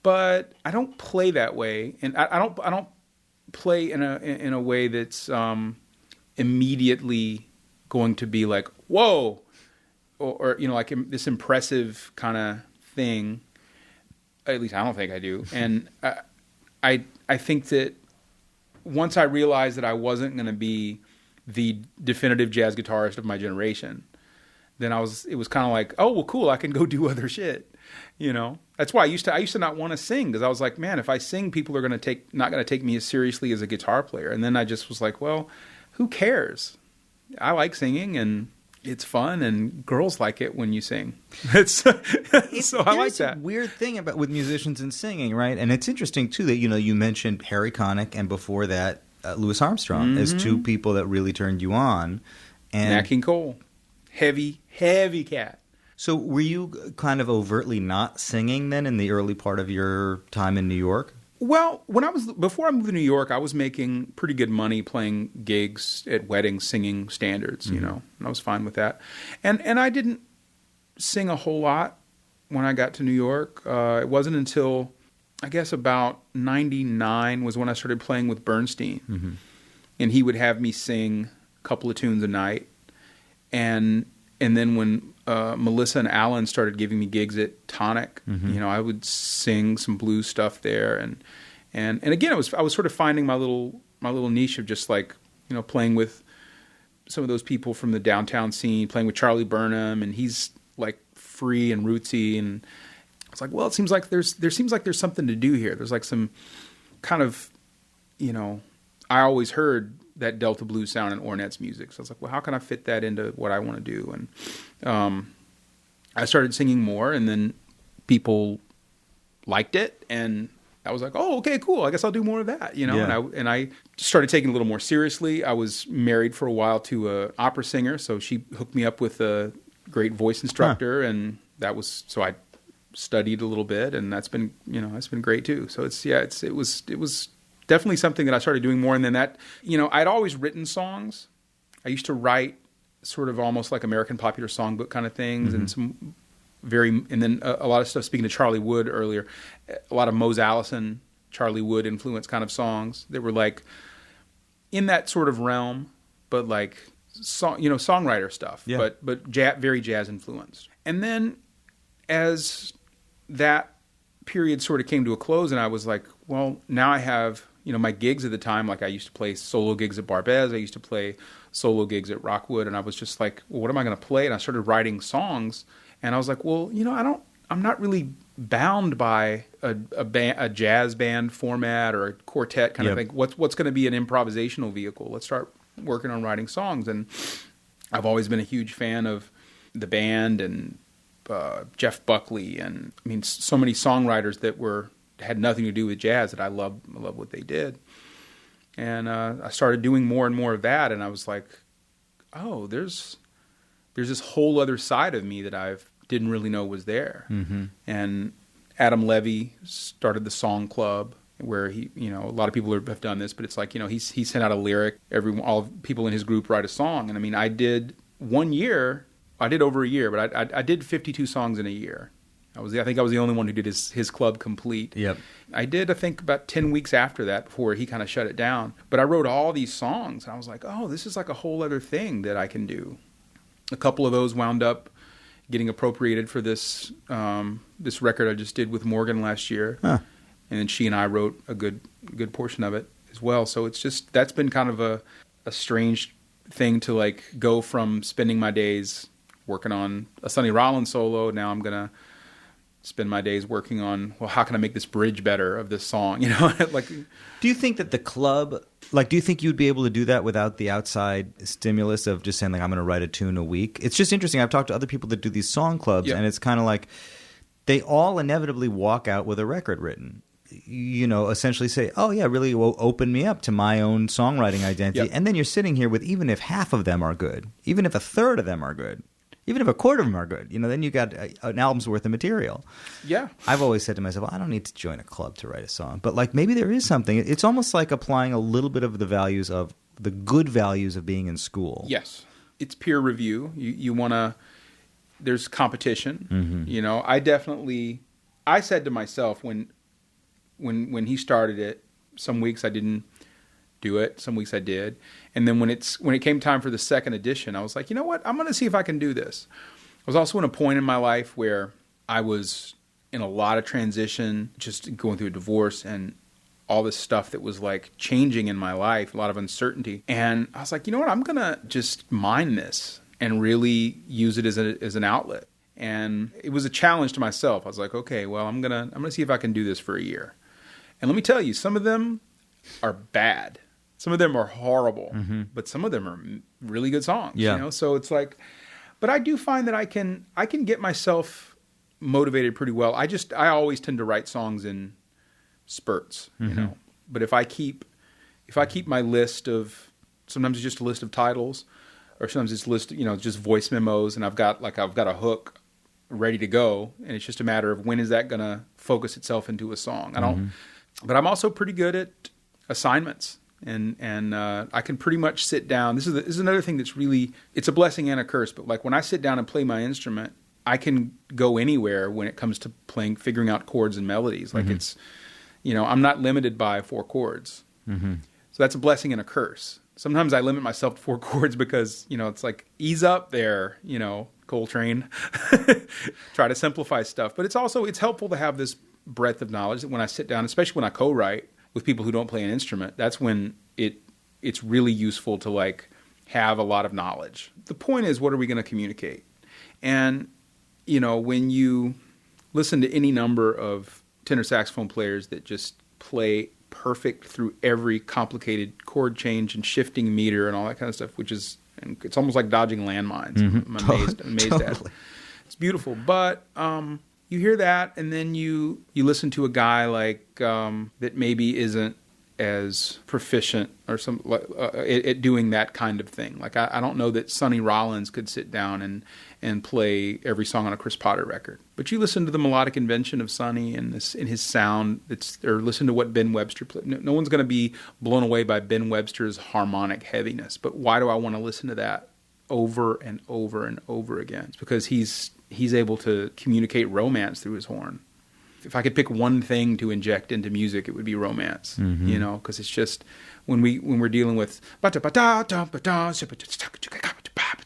But I don't play that way. And I don't play in a way that's immediately going to be like, whoa, or you know, like this impressive kind of thing. At least I don't think I do. And I think that once I realized that I wasn't going to be the definitive jazz guitarist of my generation, then it was kind of like, oh, well, cool, I can go do other shit, you know. That's why I used to not want to sing, because I was like, man, if I sing, people are not going to take me as seriously as a guitar player. And then I just was like, well, who cares? I like singing, and it's fun, and girls like it when you sing. So I like that. There's a weird thing with musicians and singing, right? And it's interesting too that, you know, you mentioned Harry Connick, and before that Louis Armstrong as two people that really turned you on. And Nat King Cole, heavy cat. So were you kind of overtly not singing then in the early part of your time in New York? Well, before I moved to New York, I was making pretty good money playing gigs at weddings, singing standards, you know, and I was fine with that. And I didn't sing a whole lot when I got to New York. It wasn't until, I guess, about 99 was when I started playing with Bernstein. And he would have me sing a couple of tunes a night. And then when Melissa and Alan started giving me gigs at Tonic, you know, I would sing some blues stuff there, and again, I was sort of finding my little niche of just like, you know, playing with some of those people from the downtown scene, playing with Charlie Burnham, and he's like free and rootsy, and it's like, well, it seems like there's something to do here. There's like some kind of, you know, I always heard that Delta blues sound in Ornette's music. So I was like, well, how can I fit that into what I want to do? And I started singing more, and then people liked it, and I was like, oh, okay, cool. I guess I'll do more of that, you know. Yeah. And I started taking it a little more seriously. I was married for a while to an opera singer, so she hooked me up with a great voice instructor, and that was so I studied a little bit, and that's been great too. So it was definitely something that I started doing more, and then that, you know, I'd always written songs. I used to write sort of almost like American popular songbook kind of things, and some and then a lot of stuff, speaking to Charlie Wood earlier, a lot of Mose Allison, Charlie Wood influence kind of songs that were like in that sort of realm, but like songwriter stuff, but very jazz influenced. And then as that period sort of came to a close, and I was like, well, now I have, you know, my gigs at the time, like I used to play solo gigs at Barbez, I used to play solo gigs at Rockwood, and I was just like, well, what am I going to play? And I started writing songs. And I was like, well, you know, I'm not really bound by a jazz band format or a quartet kind of thing. What's going to be an improvisational vehicle? Let's start working on writing songs. And I've always been a huge fan of the band and Jeff Buckley, and I mean, so many songwriters that had nothing to do with jazz that I love what they did. And I started doing more and more of that, and I was like, oh, there's this whole other side of me that I didn't really know was there. Mm-hmm. And Adam Levy started the Song Club, where he, you know, a lot of people have done this, but it's like, you know, he sent out a lyric, all people in his group write a song. And I mean, I did over a year, but I did 52 songs in a year. I think I was the only one who did his club complete. Yep. I did, I think, about 10 weeks after that before he kind of shut it down. But I wrote all these songs, and I was like, oh, this is like a whole other thing that I can do. A couple of those wound up getting appropriated for this record I just did with Morgan last year. Huh. And then she and I wrote a good portion of it as well. So it's just, that's been kind of a strange thing to like go from spending my days working on a Sonny Rollins solo. Now I'm going to spend my days working on, well, how can I make this bridge better of this song? You know, like. Do you think that the club, like, do you think you'd be able to do that without the outside stimulus of just saying, like, I'm going to write a tune a week? It's just interesting. I've talked to other people that do these song clubs, and it's kind of like they all inevitably walk out with a record written. You know, essentially say, oh, yeah, really open me up to my own songwriting identity. Yep. And then you're sitting here with, even if half of them are good, even if a third of them are good, even if a quarter of them are good, you know, then you got an album's worth of material. Yeah. I've always said to myself, I don't need to join a club to write a song. But, like, maybe there is something. It's almost like applying a little bit of the good values of being in school. Yes. It's peer review. You want to – there's competition. Mm-hmm. You know, I said to myself when he started it, some weeks I didn't do it, some weeks I did. And then when it came time for the second edition, I was like, you know what? I'm going to see if I can do this. I was also in a point in my life where I was in a lot of transition, just going through a divorce and all this stuff that was like changing in my life, a lot of uncertainty. And I was like, you know what? I'm going to just mine this and really use it as an outlet. And it was a challenge to myself. I was like, okay, well, I'm going to see if I can do this for a year. And let me tell you, some of them are bad. Some of them are horrible, but some of them are really good songs. Yeah. You know, so it's like, but I do find that I can get myself motivated pretty well. I always tend to write songs in spurts, you know. But if I keep my list of, sometimes it's just a list of titles, or sometimes it's a list, you know, just voice memos, and I've got a hook ready to go, and it's just a matter of when is that going to focus itself into a song. But I'm also pretty good at assignments. And I can pretty much sit down. This is another thing that's really, it's a blessing and a curse. But like when I sit down and play my instrument, I can go anywhere when it comes to figuring out chords and melodies. Like it's, you know, I'm not limited by 4 chords. So that's a blessing and a curse. Sometimes I limit myself to 4 chords because, you know, it's like ease up there, you know, Coltrane. Try to simplify stuff. But it's helpful to have this breadth of knowledge that when I sit down, especially when I co-write with people who don't play an instrument, that's when it's really useful to like have a lot of knowledge. The point is, what are we going to communicate? And, you know, when you listen to any number of tenor saxophone players that just play perfect through every complicated chord change and shifting meter and all that kind of stuff, and it's almost like dodging landmines. I'm amazed totally. At it. It's beautiful. But, you hear that, and then you listen to a guy like that maybe isn't as proficient or at doing that kind of thing. Like I don't know that Sonny Rollins could sit down and play every song on a Chris Potter record. But you listen to the melodic invention of Sonny and his sound, or listen to what Ben Webster played. No one's going to be blown away by Ben Webster's harmonic heaviness. But why do I want to listen to that over and over and over again? It's because he's able to communicate romance through his horn. If I could pick one thing to inject into music, it would be romance, you know, because it's just when we're dealing with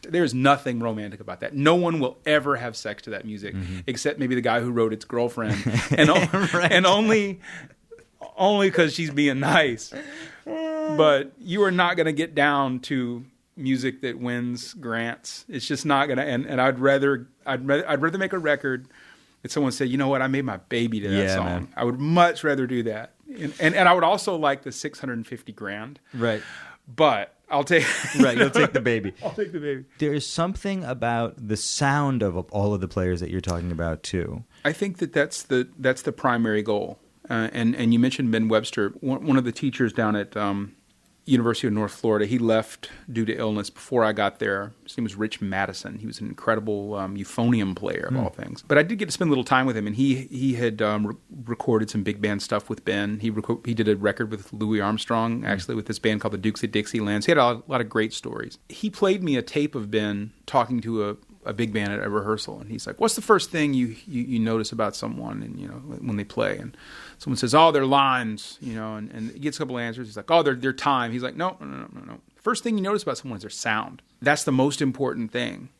there's nothing romantic about that. No one will ever have sex to that music except maybe the guy who wrote its girlfriend, and and only because she's being nice. But you are not going to get down to music that wins grants. It's just not going to. And I'd rather make a record. If someone said, you know what, I made my baby to that song. Man. I would much rather do that. And I would also like the $650,000. Right. But I'll take... Right, you'll take the baby. I'll take the baby. There's something about the sound of all of the players that you're talking about, too. I think that's the primary goal. And you mentioned Ben Webster. One of the teachers down at University of North Florida, he left due to illness before I got there. His name was Rich Madison. He was an incredible euphonium player of all things. But I did get to spend a little time with him, and he had recorded some big band stuff with Ben. He did a record with Louis Armstrong, actually, with this band called the Dukes of Dixieland. He had a lot of great stories. He played me a tape of Ben talking to a big band at a rehearsal, and he's like, "What's the first thing you notice about someone?" And when they play, and someone says, "Oh, their lines," and he gets a couple answers. He's like, "Oh, their time." He's like, No. First thing you notice about someone is their sound. That's the most important thing.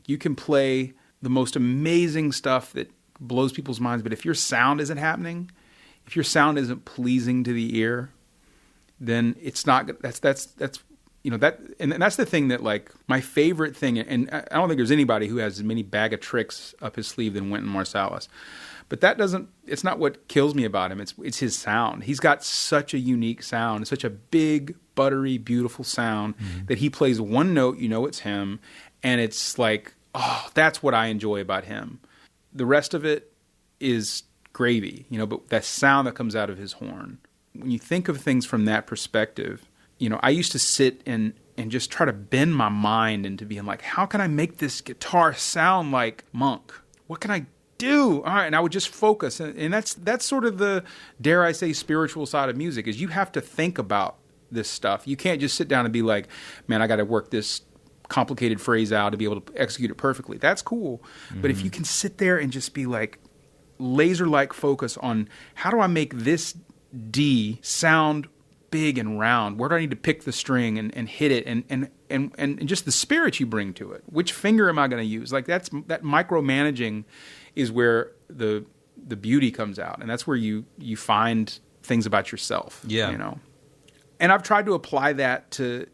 You can play the most amazing stuff that blows people's minds, but if your sound isn't happening, if your sound isn't pleasing to the ear, then it's not. That's that. And that's the thing that, like, my favorite thing, and I don't think there's anybody who has as many bag of tricks up his sleeve than Wynton Marsalis. But it's not what kills me about him. It's his sound. He's got such a unique sound, such a big, buttery, beautiful sound that he plays one note, it's him. And it's like, oh, that's what I enjoy about him. The rest of it is gravy, but that sound that comes out of his horn. When you think of things from that perspective, I used to sit and just try to bend my mind into being like, how can I make this guitar sound like Monk? What can I do? All right, and I would just focus. And that's sort of the, dare I say, spiritual side of music, is you have to think about this stuff. You can't just sit down and be like, man, I got to work this complicated phrase out to be able to execute it perfectly. That's cool. But if you can sit there and just be like laser-like focus on, how do I make this D sound big and round? Where do I need to pick the string and hit it, and just the spirit you bring to it? Which finger am I going to use? Like that micromanaging is where the beauty comes out, and that's where you find things about yourself. Yeah, And I've tried to apply that to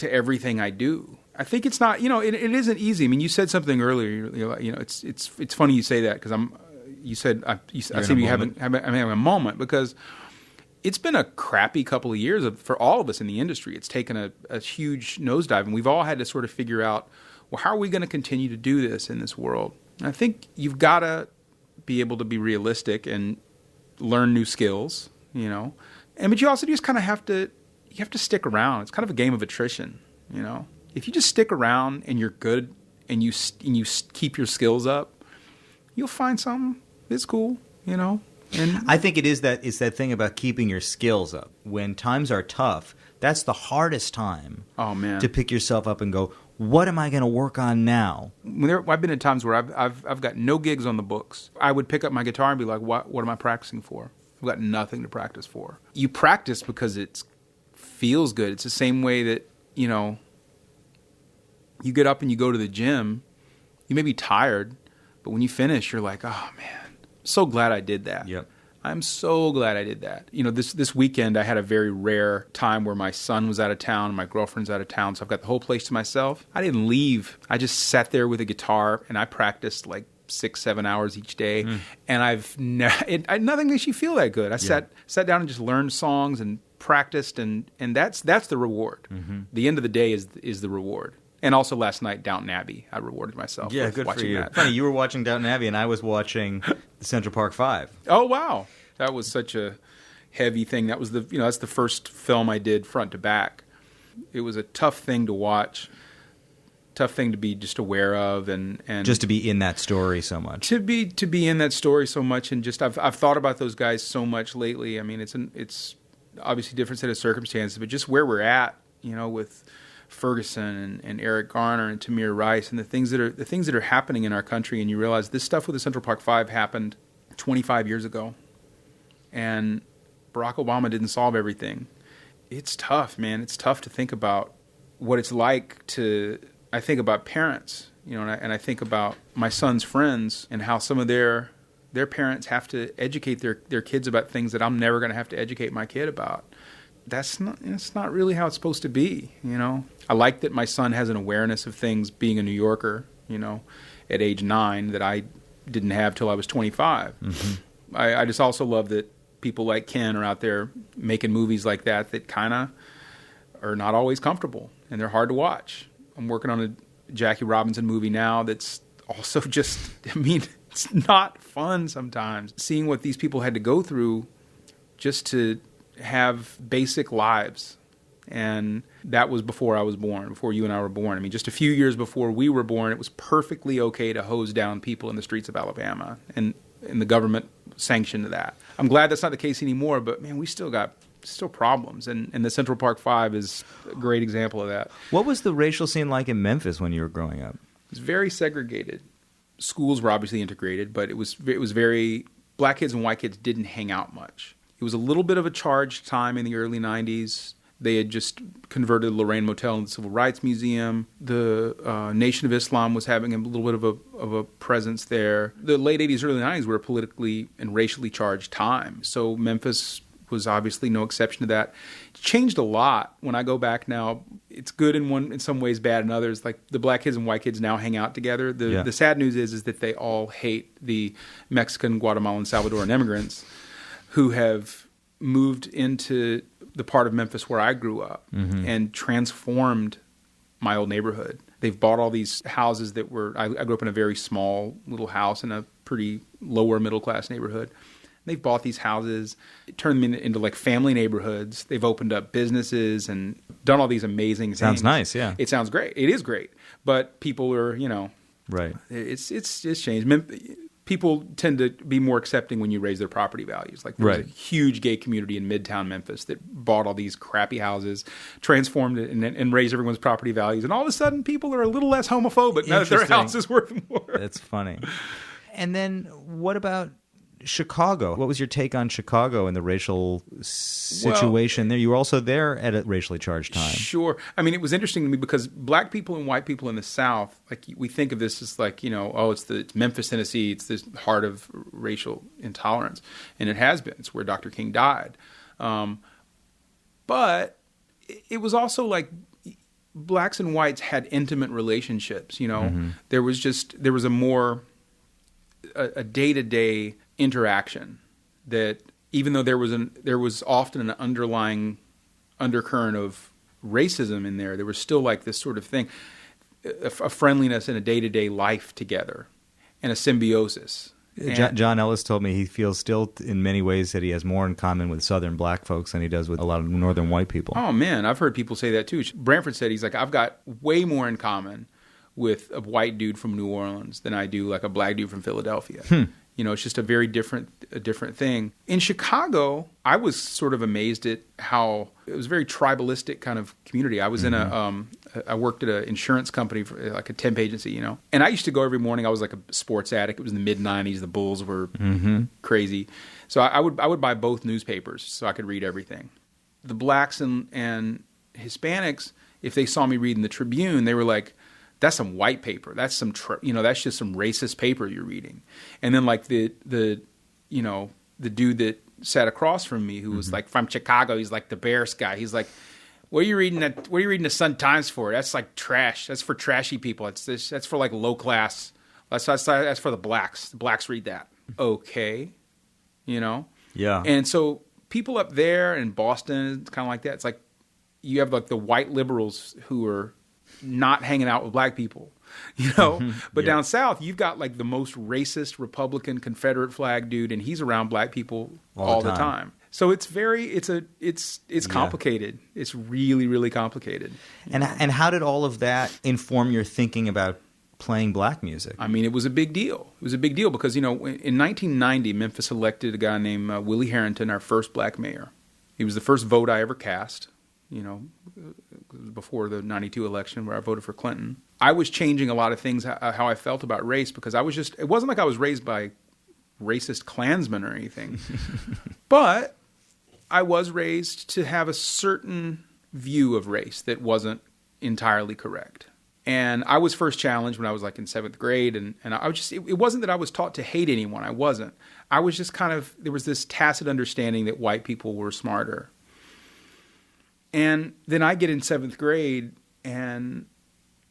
everything I do. I think it's not, it isn't easy. I mean, you said something earlier. It's funny you say that, because I seem to be having a moment, because it's been a crappy couple of years for all of us in the industry. It's taken a huge nosedive, and we've all had to sort of figure out, well, how are we going to continue to do this in this world? And I think you've got to be able to be realistic and learn new skills, but you also just kind of have to stick around. It's kind of a game of attrition, If you just stick around and you're good and you keep your skills up, you'll find something that's cool, And I think it's that thing about keeping your skills up. When times are tough, that's the hardest time. Oh, man. To pick yourself up and go, what am I going to work on now? I've been in times where I've got no gigs on the books. I would pick up my guitar and be like, what am I practicing for? I've got nothing to practice for. You practice because it feels good. It's the same way that, you get up and you go to the gym. You may be tired, but when you finish, you're like, oh, man. So glad I did that. Yep. I'm so glad I did that. This weekend I had a very rare time where my son was out of town, my girlfriend's out of town, so I've got the whole place to myself. I didn't leave. I just sat there with a guitar, and I practiced like 6-7 hours each day, and nothing makes you feel that good. I sat down and just learned songs and practiced, and that's the reward. The end of the day is the reward. And also last night, Downton Abbey. I rewarded myself. Yeah, with good for watching you. that. Funny, you were watching Downton Abbey, and I was watching Central Park 5. Oh, wow. That was such a heavy thing. That was that's the first film I did front to back. It was a tough thing to watch, tough thing to be just aware of, and just to be in that story so much. To be in that story so much, and just I've thought about those guys so much lately. I mean, it's obviously a different set of circumstances, but just where we're at, with Ferguson and Eric Garner and Tamir Rice and the things that are happening in our country, and you realize this stuff with the Central Park 5 happened 25 years ago, and Barack Obama didn't solve everything. It's tough, man. It's tough to think about what it's like to. I think about parents, and I think about my son's friends and how some of their parents have to educate their kids about things that I'm never going to have to educate my kid about. It's not really how it's supposed to be, I like that my son has an awareness of things being a New Yorker, at age 9 that I didn't have till I was 25. Mm-hmm. I just also love that people like Ken are out there making movies like that kind of are not always comfortable, and they're hard to watch. I'm working on a Jackie Robinson movie now that's also just, it's not fun sometimes. Seeing what these people had to go through just to have basic lives. And that was before I was born, before you and I were born. I mean, just a few years before we were born, it was perfectly okay to hose down people in the streets of Alabama. And the government sanctioned that. I'm glad that's not the case anymore, but man, we still got problems. And the Central Park 5 is a great example of that. What was the racial scene like in Memphis when you were growing up? It was very segregated. Schools were obviously integrated, but it was very, black kids and white kids didn't hang out much. It was a little bit of a charged time in the early 90s. They had just converted Lorraine Motel into the Civil Rights Museum. The Nation of Islam was having a little bit of a presence there. The late 80s, early 90s were a politically and racially charged time. So Memphis was obviously no exception to that. It changed a lot. When I go back now, it's good in some ways, bad in others. Like the black kids and white kids now hang out together. The sad news is that they all hate the Mexican, Guatemalan, Salvadoran immigrants who have moved into the part of Memphis where I grew up and transformed my old neighborhood. They've bought all these houses that I grew up in a very small little house in a pretty lower middle class neighborhood. They've bought these houses, turned them into like family neighborhoods. They've opened up businesses and done all these amazing things. Sounds nice, yeah. It sounds great. It is great. But people are, right. It's changed. People tend to be more accepting when you raise their property values. Like there's a huge gay community in Midtown Memphis that bought all these crappy houses, transformed it, and raised everyone's property values. And all of a sudden, people are a little less homophobic now that their house is worth more. That's funny. And then what about Chicago? What was your take on Chicago and the racial situation there? You were also there at a racially charged time. Sure. I mean, it was interesting to me because black people and white people in the South, like we think of this as like, it's Memphis, Tennessee. It's this heart of racial intolerance. And it has been. It's where Dr. King died. But it was also like blacks and whites had intimate relationships. There was a more a day-to-day interaction that even though there was often an underlying undercurrent of racism in there was still like this sort of thing, a friendliness in a day-to-day life together and a symbiosis. John Ellis told me he feels still in many ways that he has more in common with Southern black folks than he does with a lot of Northern white people. Oh man, I've heard people say that too. Branford said he's like, I've got way more in common with a white dude from New Orleans than I do like a black dude from Philadelphia. It's just a very different thing. In Chicago, I was sort of amazed at how it was a very tribalistic kind of community. I was in I worked at an insurance company, for like a temp agency, and I used to go every morning. I was like a sports addict. It was in the mid-90s. The Bulls were crazy. So I would buy both newspapers so I could read everything. The blacks and Hispanics, if they saw me reading the Tribune, they were like, that's some white paper. That's that's just some racist paper you're reading. And then like the dude that sat across from me who was like from Chicago, he's like the Bears guy. He's like, what are you reading the Sun Times for? That's like trash. That's for trashy people. That's for like low class. That's for the blacks. The blacks read that. Okay. Yeah. And so people up there in Boston, it's kind of like that. It's like you have like the white liberals who are not hanging out with black people, you know? But down south, you've got like the most racist Republican Confederate flag dude, and he's around black people all the time. So it's complicated. It's really, really complicated. And how did all of that inform your thinking about playing black music? I mean, it was a big deal. It was a big deal because, you know, in 1990, Memphis elected a guy named Willie Harrington, our first black mayor. He was the first vote I ever cast, you know, before the 92 election where I voted for Clinton. I was changing a lot of things, how I felt about race, because it wasn't like I was raised by racist Klansmen or anything. But I was raised to have a certain view of race that wasn't entirely correct. And I was first challenged when I was like in 7th grade. And I was just, it wasn't that I was taught to hate anyone. I wasn't. I was just kind of, there was this tacit understanding that white people were smarter. And then I get in 7th grade and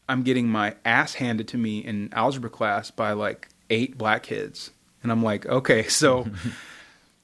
I'm getting my ass handed to me in algebra class by like 8 black kids. And I'm like, okay, so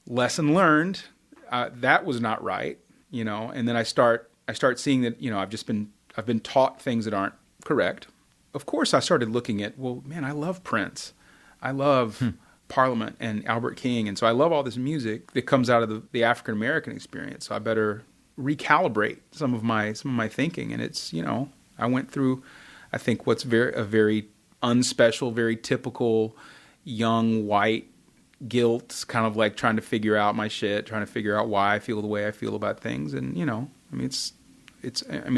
lesson learned. That was not right, you know. And then I start seeing that, you know, I've been taught things that aren't correct. Of course, I started looking at, well, man, I love Prince. I love Parliament and Albert King. And so I love all this music that comes out of the African-American experience. So I better recalibrate some of my thinking. And it's, you know, I went through, I think, what's a very unspecial, very typical young white guilt, kind of like trying to figure out my shit, trying to figure out why I feel the way I feel about things. And, you know, I mean,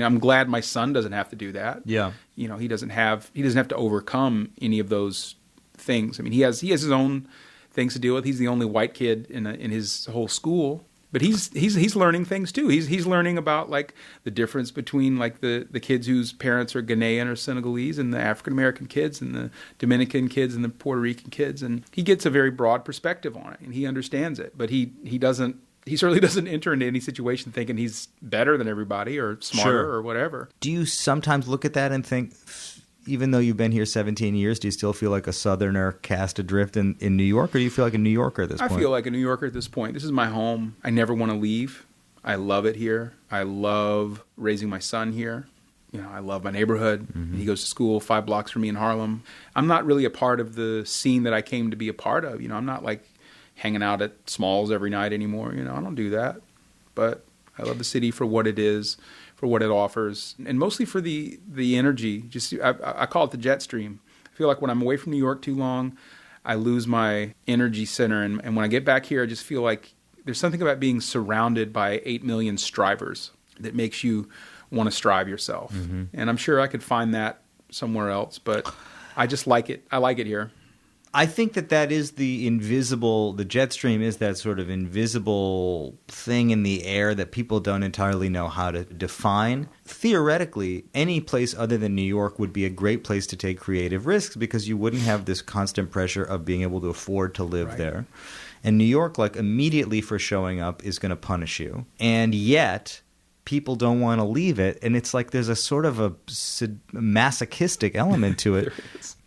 I'm glad my son doesn't have to do that. Yeah. You know, he doesn't have to overcome any of those things. I mean, he has his own things to deal with. He's the only white kid in his whole school, but he's learning things too. He's learning about like the difference between like the kids whose parents are Ghanaian or Senegalese and the African American kids and the Dominican kids and the Puerto Rican kids, and he gets a very broad perspective on it and he understands it, but he certainly doesn't enter into any situation thinking he's better than everybody or smarter or whatever. Do you sometimes look at that and think, even though you've been here 17 years, do you still feel like a Southerner cast adrift in New York, or do you feel like a New Yorker at this point? I feel like a New Yorker at this point. This is my home. I never want to leave. I love it here. I love raising my son here. You know, I love my neighborhood. Mm-hmm. He goes to school 5 blocks from me in Harlem. I'm not really a part of the scene that I came to be a part of. You know, I'm not like hanging out at Smalls every night anymore. You know, I don't do that. But I love the city for what it is, for what it offers, and mostly for the energy. Just I call it the jet stream. I feel like when I'm away from New York too long, I lose my energy center. And when I get back here, I just feel like there's something about being surrounded by 8 million strivers that makes you want to strive yourself. Mm-hmm. And I'm sure I could find that somewhere else, but I just like it. I like it here. I think that is the jet stream is that sort of invisible thing in the air that people don't entirely know how to define. Theoretically, any place other than New York would be a great place to take creative risks because you wouldn't have this constant pressure of being able to afford to live there. And New York, like, immediately for showing up is going to punish you. And yet people don't want to leave it, and it's like there's a sort of a masochistic element to it.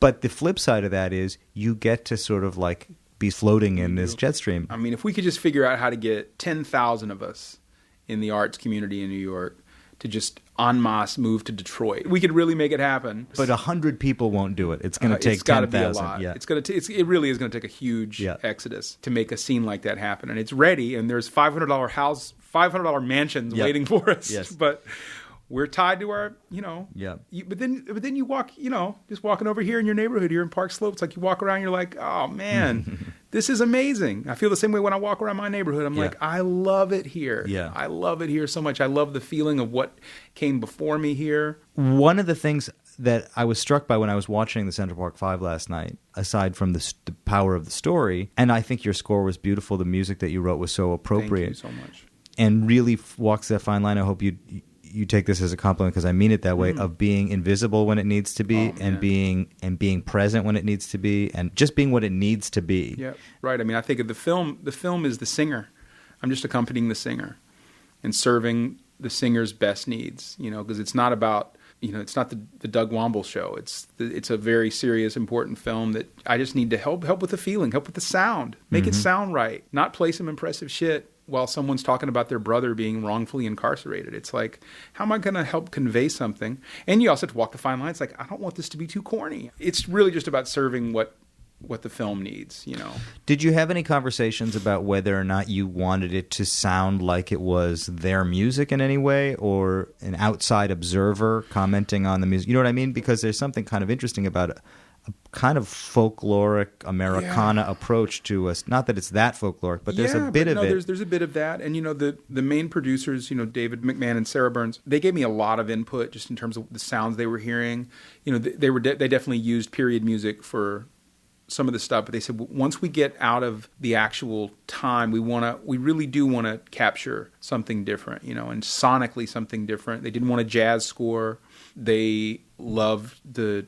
But the flip side of that is you get to sort of like be floating in this jet stream. I mean, if we could just figure out how to get 10,000 of us in the arts community in New York to just en masse move to Detroit, we could really make it happen. But 100 people won't do it. It's going to take 10,000. It's got to be a lot. Yeah. It really is going to take a huge exodus to make a scene like that happen. And it's ready, and there's $500 mansions waiting for us. Yes. But we're tied to our, you know. Yeah. But then you walk, you know, just walking over here in your neighborhood here in Park Slope, it's like you walk around, you're like, oh man, this is amazing. I feel the same way when I walk around my neighborhood. I'm like, I love it here. Yeah. I love it here so much. I love the feeling of what came before me here. One of the things that I was struck by when I was watching the Central Park 5 last night, aside from the power of the story, and I think your score was beautiful, the music that you wrote was so appropriate. Thank you so much. And really walks that fine line. I hope you take this as a compliment because I mean it that way, of being invisible when it needs to be, and being present when it needs to be, and just being what it needs to be. Yeah, right. I mean, I think of the film is the singer. I'm just accompanying the singer and serving the singer's best needs, you know, because it's not about, you know, it's not the Doug Wamble show. It's a very serious, important film that I just need to help with the feeling, help with the sound, make it sound right, not play some impressive shit while someone's talking about their brother being wrongfully incarcerated. It's like, how am I going to help convey something? And you also have to walk the fine line. It's like, I don't want this to be too corny. It's really just about serving what the film needs, you know. Did you have any conversations about whether or not you wanted it to sound like it was their music in any way, or an outside observer commenting on the music? You know what I mean? Because there's something kind of interesting about a kind of folkloric Americana approach to us. Not that it's that folkloric, but there's a bit of it. There's a bit of that. And, you know, the main producers, you know, David McMahon and Sarah Burns, they gave me a lot of input just in terms of the sounds they were hearing. You know, they definitely used period music for some of the stuff, but they said, once we get out of the actual time, we really do want to capture something different, you know, and sonically something different. They didn't want a jazz score. They loved the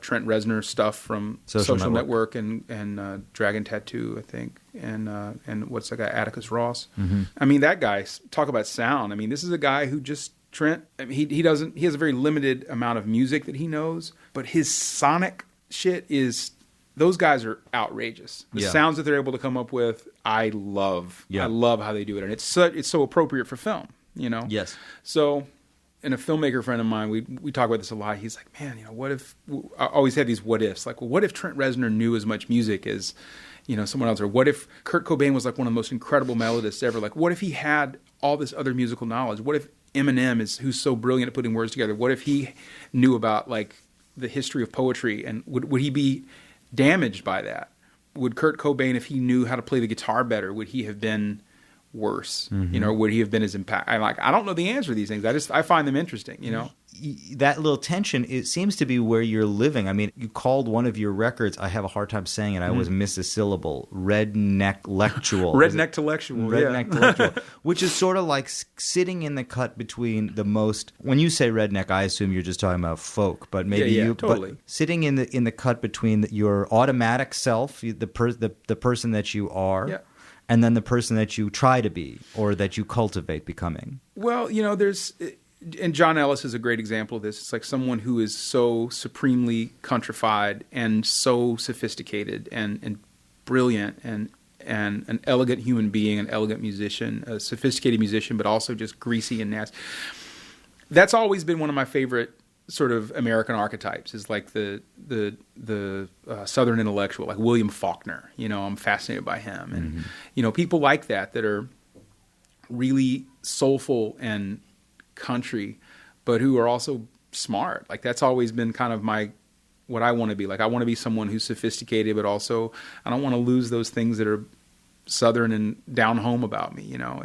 Trent Reznor stuff from Social Network and Dragon Tattoo, I think, and what's that guy, Atticus Ross. Mm-hmm. I mean, that guy, talk about sound. I mean, this is a guy who just Trent. I mean, he has a very limited amount of music that he knows, but his sonic shit is. Those guys are outrageous. The sounds that they're able to come up with, I love. Yeah. I love how they do it, and it's so appropriate for film. You know. Yes. So, and a filmmaker friend of mine, we talk about this a lot. He's like, man, you know, what if? I always had these what ifs. Like, well, what if Trent Reznor knew as much music as, you know, someone else? Or what if Kurt Cobain was like one of the most incredible melodists ever? Like, what if he had all this other musical knowledge? What if Eminem who's so brilliant at putting words together? What if he knew about like the history of poetry, and would he be damaged by that? Would Kurt Cobain, if he knew how to play the guitar better, would he have been worse? Mm-hmm. You know, would he have been as impact? I don't know the answer to these things. I find them interesting, you know. That little tension, it seems to be where you're living. I mean, you called one of your records, I have a hard time saying it, I always miss a syllable, rednecklectual. Rednecklectual, which is sort of like sitting in the cut between the most, when you say redneck, I assume you're just talking about folk, but maybe totally. But sitting in the cut between your automatic self, the person that you are, and then the person that you try to be, or that you cultivate becoming. Well, you know, and John Ellis is a great example of this. It's like someone who is so supremely countrified and so sophisticated and brilliant and an elegant human being, an elegant musician, a sophisticated musician, but also just greasy and nasty. That's always been one of my favorite sort of American archetypes, is like the Southern intellectual, like William Faulkner. You know, I'm fascinated by him. And, you know, people like that are really soulful and country, but who are also smart. Like, that's always been kind of what I want to be. Like, I want to be someone who's sophisticated, but also I don't want to lose those things that are Southern and down home about me. You know,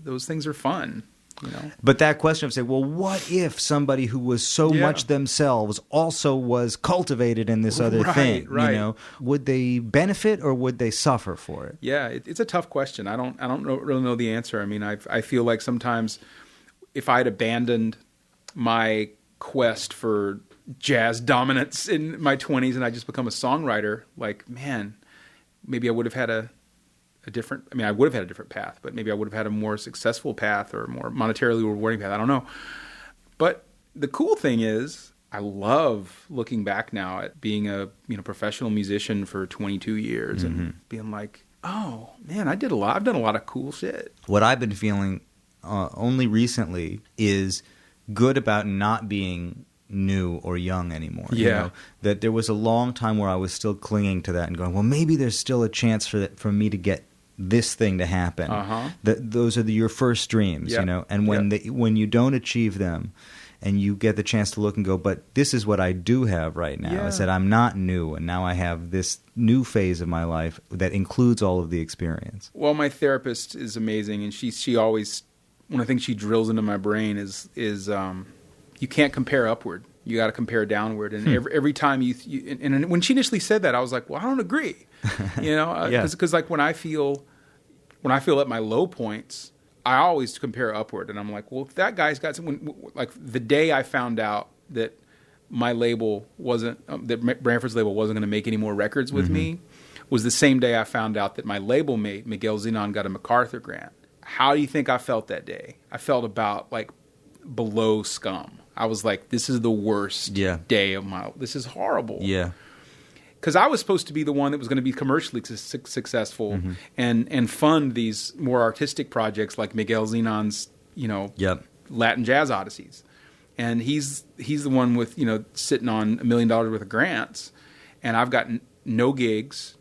those things are fun. You know? But that question of saying, well, what if somebody who was so much themselves also was cultivated in this other thing? Right. You know, would they benefit or would they suffer for it? Yeah, it's a tough question. I don't really know the answer. I mean, I feel like sometimes if I had abandoned my quest for jazz dominance in my 20s and I just become a songwriter, like, man, maybe I would have had a different path, but maybe I would have had a more successful path or more monetarily rewarding path. I don't know. But the cool thing is, I love looking back now at being a professional musician for 22 years and being like, oh man, I've done a lot of cool shit. What I've been feeling only recently is good about not being new or young anymore. Yeah. You know, that there was a long time where I was still clinging to that and going, well, maybe there's still a chance for me to get this thing to happen. Those are your first dreams, you know, and when you don't achieve them and you get the chance to look and go, but this is what I do have right now. I said, I'm not new, and now I have this new phase of my life that includes all of the experience. Well, my therapist is amazing, and she always, one of the things she drills into my brain is you can't compare upward. You got to compare downward. And every time and when she initially said that, I was like, well, I don't agree. You know, because like when I feel at my low points, I always compare upward. And I'm like, well, if that guy's got someone, like the day I found out that my label wasn't, that Branford's label wasn't going to make any more records with me, was the same day I found out that my label mate, Miguel Zenon, got a MacArthur grant. How do you think I felt that day? I felt about like below scum. I was like, this is the worst day of this is horrible. Yeah. because I was supposed to be the one that was going to be commercially successful and fund these more artistic projects like Miguel Zenon's, Latin Jazz Odysseys. And he's the one with, sitting on $1 million worth of grants. And I've got no gigs,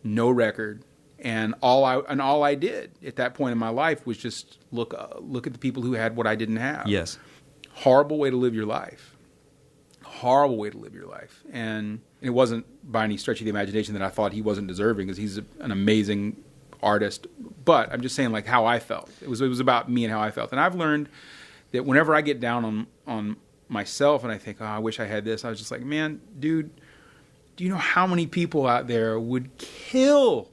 no record. And all I did at that point in my life was just look at the people who had what I didn't have. Yes. Horrible way to live your life. Horrible way to live your life. And it wasn't by any stretch of the imagination that I thought he wasn't deserving, because he's an amazing artist. But I'm just saying, like, how I felt. It was about me and how I felt. And I've learned that whenever I get down on myself and I think, I wish I had this, I was just like, man, dude, do you know how many people out there would kill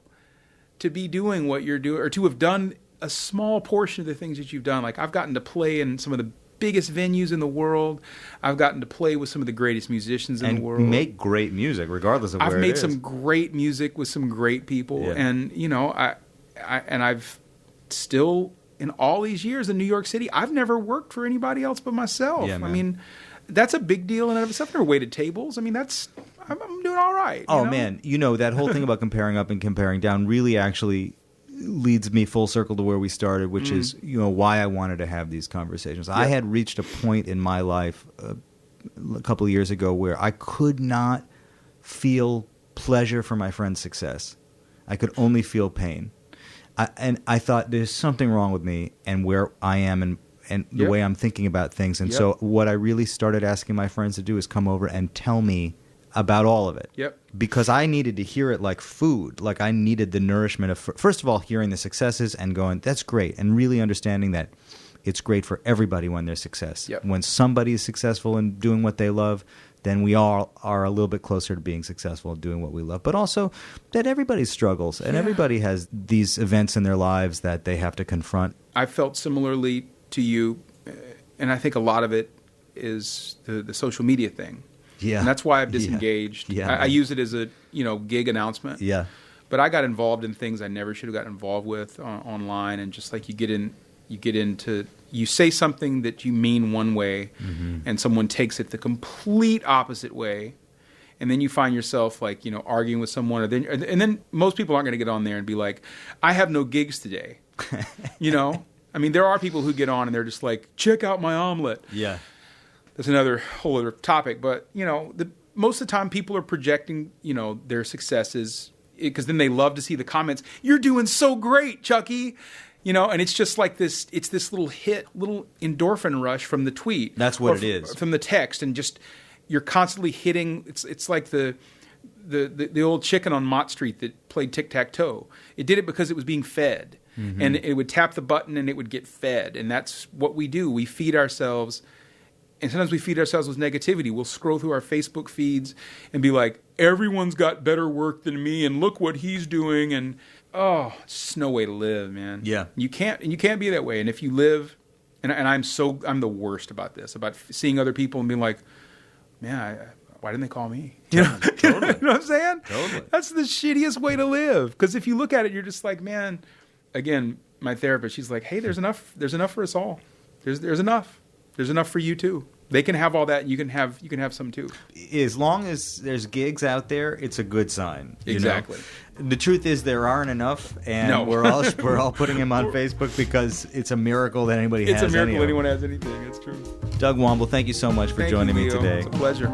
to be doing what you're doing, or to have done a small portion of the things that you've done? Like, I've gotten to play in some of the biggest venues in the world. I've gotten to play with some of the greatest musicians in the world. And make great music, regardless of where it is. I've made some great music with some great people. Yeah. And, I've still, in all these years in New York City, I've never worked for anybody else but myself. Yeah, man. I mean, that's a big deal in and of itself. I've never waited tables. I mean, I'm doing all right. Oh, man. That whole thing about comparing up and comparing down really actually leads me full circle to where we started, which is, why I wanted to have these conversations. Yeah. I had reached a point in my life a couple of years ago where I could not feel pleasure for my friend's success. I could only feel pain. And I thought, there's something wrong with me and where I am and the way I'm thinking about things. And so what I really started asking my friends to do is come over and tell me about all of it. Yep. Because I needed to hear it like food. Like, I needed the nourishment of, first of all, hearing the successes and going, that's great. And really understanding that it's great for everybody when there's success. Yep. When somebody is successful in doing what they love, then we all are a little bit closer to being successful in doing what we love. But also that everybody struggles and everybody has these events in their lives that they have to confront. I felt similarly to you, and I think a lot of it is the social media thing. Yeah. And that's why I've disengaged. Yeah. I use it as a, gig announcement. Yeah. But I got involved in things I never should have gotten involved with online, and just like you say something that you mean one way, and someone takes it the complete opposite way, and then you find yourself like, arguing with someone, and then most people aren't going to get on there and be like, I have no gigs today. I mean, there are people who get on and they're just like, check out my omelet. Yeah. That's another whole other topic. But, most of the time people are projecting, their successes, because then they love to see the comments. You're doing so great, Chucky. And it's just like this, it's this little endorphin rush from the tweet. That's what it is. From the text. And just, you're constantly hitting, it's like the old chicken on Mott Street that played tic-tac-toe. It did it because it was being fed. And it would tap the button and it would get fed. And that's what we do. We feed ourselves. And sometimes we feed ourselves with negativity. We'll scroll through our Facebook feeds and be like, everyone's got better work than me, and look what he's doing. And, it's just no way to live, man. Yeah. You can't be that way. And if you live, and I'm the worst about this, about seeing other people and being like, man, why didn't they call me? Totally. You know what I'm saying? Totally. That's the shittiest way to live. Because if you look at it, you're just like, man, again, my therapist, she's like, hey, there's enough for us all. There's enough. There's enough for you too. They can have all that, and you can have some too. As long as there's gigs out there, it's a good sign. Exactly. The truth is there aren't enough, and we're all putting them on Facebook because it's a miracle that anybody has. It's a miracle anyone has anything. It's true. Doug Wamble, thank you so much for joining me today. It's a pleasure.